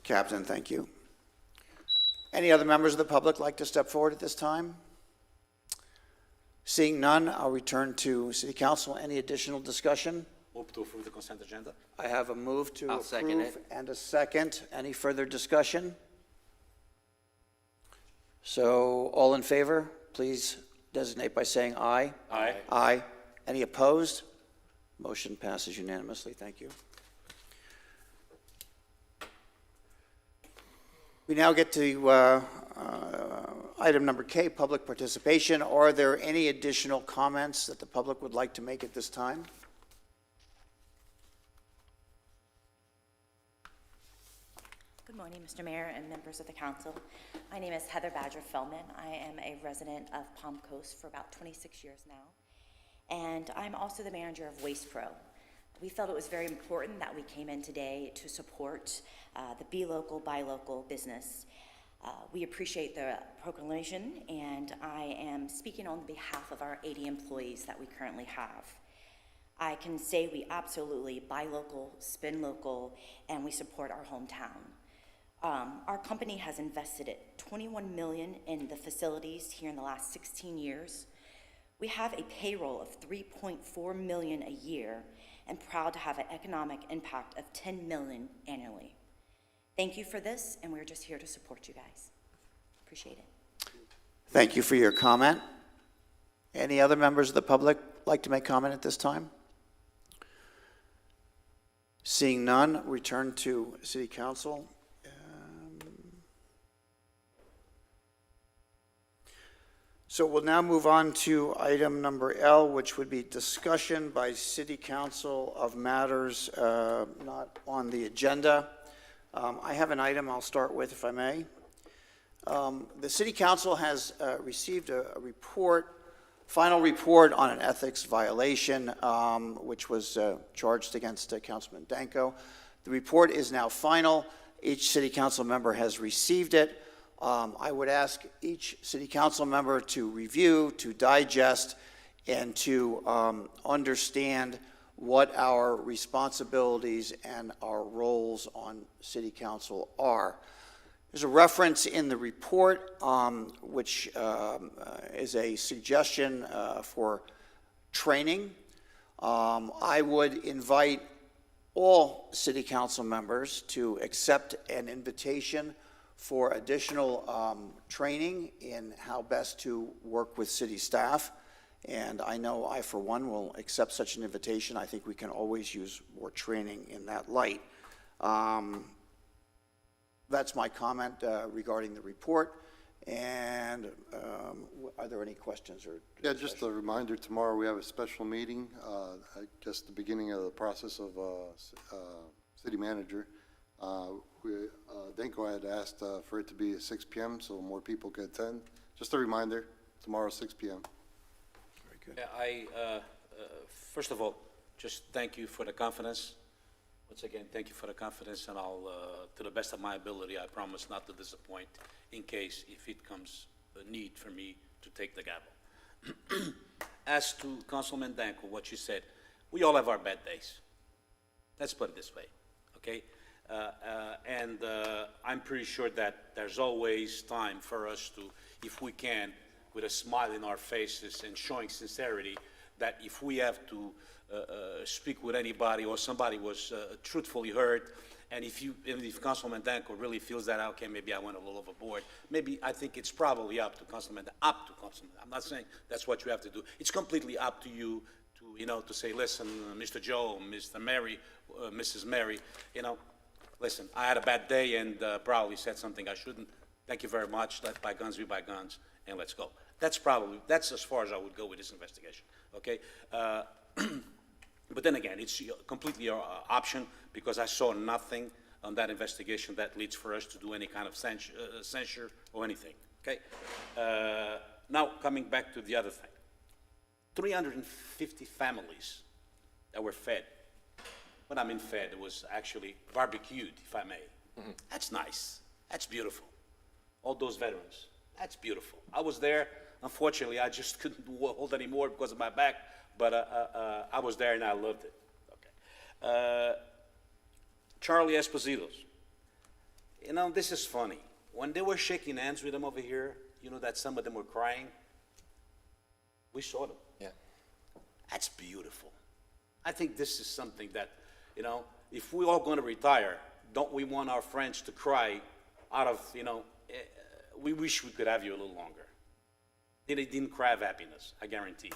Captain, thank you. Any other members of the public like to step forward at this time? Seeing none, I'll return to City Council. Any additional discussion? Move to approve the consent agenda. I have a move to I'll second approve it. and a second. Any further discussion? So all in favor, please designate by saying aye. Aye. Aye. Any opposed? Motion passes unanimously. Thank you. We now get to item number K, public participation. Are there any additional comments that the public would like to make at this time? Good morning, Mr. Mayor and members of the council. My name is Heather Badger-Feldman. I am a resident of Palm Coast for about 26 years now, and I'm also the manager of Waste Pro. We felt it was very important that we came in today to support the Be Local, Buy Local business. We appreciate the proclamation, and I am speaking on behalf of our 80 employees that we currently have. I can say we absolutely buy local, spend local, and we support our hometown. Our company has invested $21 million in the facilities here in the last 16 years. We have a payroll of $3.4 million a year, and proud to have an economic impact of $10 million annually. Thank you for this, and we're just here to support you guys. Appreciate it. Thank you for your comment. Any other members of the public like to make comment at this time? Seeing none, return to City Council. So we'll now move on to item number L, which would be discussion by City Council of matters not on the agenda. I have an item I'll start with, if I may. The City Council has received a final report on an ethics violation, which was charged against Councilman Danko. The report is now final. Each City Council member has received it. I would ask each City Council member to review, to digest, and to understand what our responsibilities and our roles on City Council are. There's a reference in the report, which is a suggestion for training. I would invite all City Council members to accept an invitation for additional training in how best to work with city staff. And I know I, for one, will accept such an invitation. I think we can always use more training in that light. That's my comment regarding the report. And are there any questions or? Yeah, just a reminder, tomorrow we have a special meeting, I guess the beginning of the process of city manager. Danko had asked for it to be at 6 p.m. so more people could attend. Just a reminder, tomorrow 6 p.m. Very good. Yeah, first of all, just thank you for the confidence. Once again, thank you for the confidence, and I'll, to the best of my ability, I promise not to disappoint in case if it comes a need for me to take the gavel. As to Councilman Danko, what you said, we all have our bad days. Let's put it this way, okay? I'm pretty sure that there's always time for us to, if we can, with a smile in our faces and showing sincerity, that if we have to speak with anybody or somebody was truthfully hurt, and if Councilman Danko really feels that, okay, maybe I went a little overboard, maybe I think it's probably up to Councilman. I'm not saying that's what you have to do. It's completely up to you to, to say, listen, Mr. Joe, Mr. Mary, Mrs. Mary, listen, I had a bad day and probably said something I shouldn't. Thank you very much. Let bygones be bygones, and let's go. That's as far as I would go with this investigation, okay? But then again, it's completely your option, because I saw nothing on that investigation that leads for us to do any kind of censure or anything, okay? Now, coming back to the other thing. 350 families that were fed. When I mean fed, it was actually barbecued, if I may. That's nice. That's beautiful. All those veterans, that's beautiful. I was there. Unfortunately, I just couldn't hold anymore because of my back, but I was there and I loved it. Okay. Charlie Esposito's. You know, this is funny. When they were shaking hands with them over here, you know that some of them were crying? We saw them. Yeah. That's beautiful. I think this is something that, you know, if we're all going to retire, don't we want our friends to cry out of, you know, we wish we could have you a little longer. They didn't cry of happiness, I guarantee.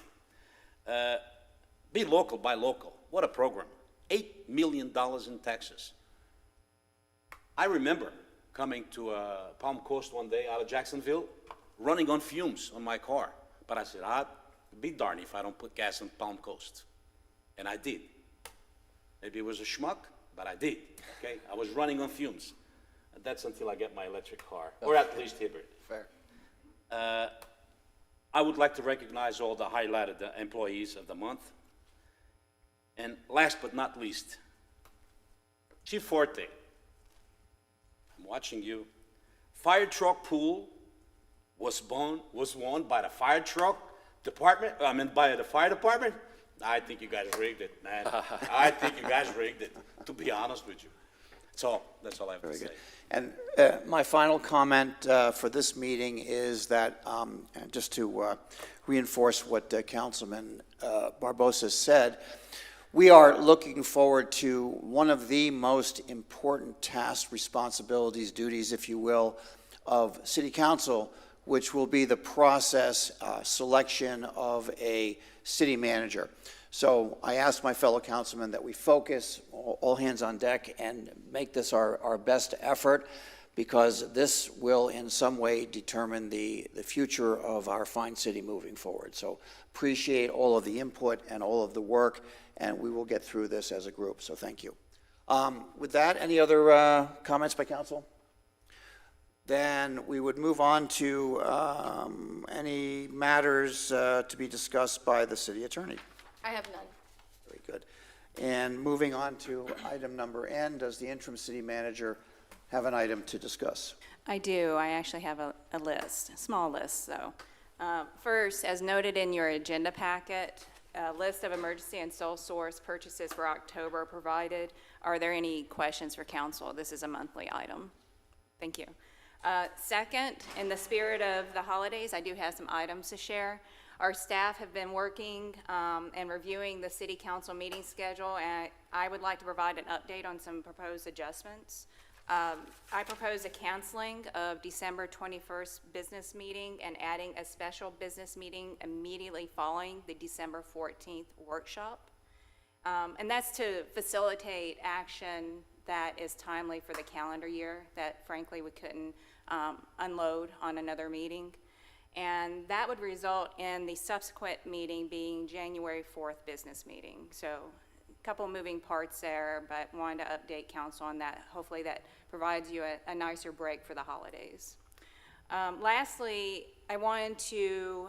Be local, buy local. What a program. $8 million in taxes. I remember coming to Palm Coast one day out of Jacksonville, running on fumes on my car. But I said, I'd be darned if I don't put gas on Palm Coast. And I did. Maybe it was a schmuck, but I did, okay? I was running on fumes. And that's until I get my electric car, or at least hybrid. Fair. I would like to recognize all the highlighted employees of the month. And last but not least, Chief Forte. I'm watching you. Fire truck pool was won by the fire truck department, by the fire department. I think you guys rigged it, man. I think you guys rigged it, to be honest with you. That's all I have to say. And my final comment for this meeting is that, just to reinforce what Councilman Barbosa said, we are looking forward to one of the most important tasks, responsibilities, duties, if you will, of City Council, which will be the process selection of a city manager. So I asked my fellow councilmen that we focus, all hands on deck, and make this our best effort, because this will in some way determine the future of our fine city moving forward. So appreciate all of the input and all of the work, and we will get through this as a group, so thank you. With that, any other comments by council? Then we would move on to any matters to be discussed by the city attorney. I have none. Very good. And moving on to item number N, does the interim city manager have an item to discuss? I do. I actually have a list, a small list, though. First, as noted in your agenda packet, a list of emergency and sole source purchases for October provided. Are there any questions for council? This is a monthly item. Thank you. Second, in the spirit of the holidays, I do have some items to share. Our staff have been working and reviewing the city council meeting schedule, and I would like to provide an update on some proposed adjustments. I propose a canceling of December 21st business meeting and adding a special business meeting immediately following the December 14th workshop. And that's to facilitate action that is timely for the calendar year that frankly we couldn't unload on another meeting. And that would result in the subsequent meeting being January 4th business meeting. So a couple moving parts there, but wanted to update council on that. Hopefully that provides you a nicer break for the holidays. Lastly, I wanted to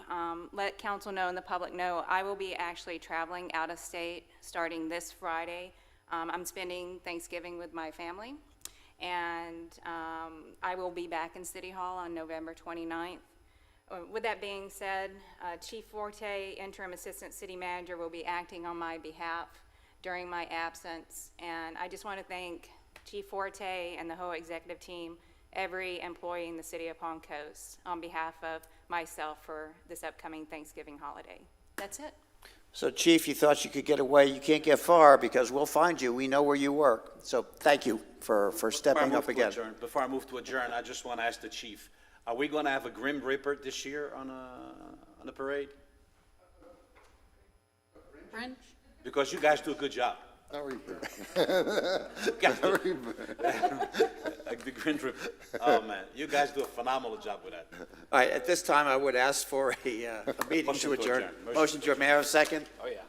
let council know and the public know I will be actually traveling out of state starting this Friday. I'm spending Thanksgiving with my family, and I will be back in City Hall on November 29th. With that being said, Chief Forte, Interim Assistant City Manager, will be acting on my behalf during my absence, and I just want to thank Chief Forte and the whole executive team, every employee in the City of Palm Coast, on behalf of myself for this upcoming Thanksgiving holiday. That's it. So Chief, you thought you could get away. You can't get far because we'll find you. We know where you work. So thank you for stepping up again. Before I move to adjourn, I just want to ask the chief, are we going to have a Grim Reaper this year on the parade? French? Because you guys do a good job. A Reaper. Like the Grim Reaper. Oh, man. You guys do a phenomenal job with that. All right, at this time, I would ask for a meeting to adjourn. Motion to adjourn. May I have a second? Oh, yeah.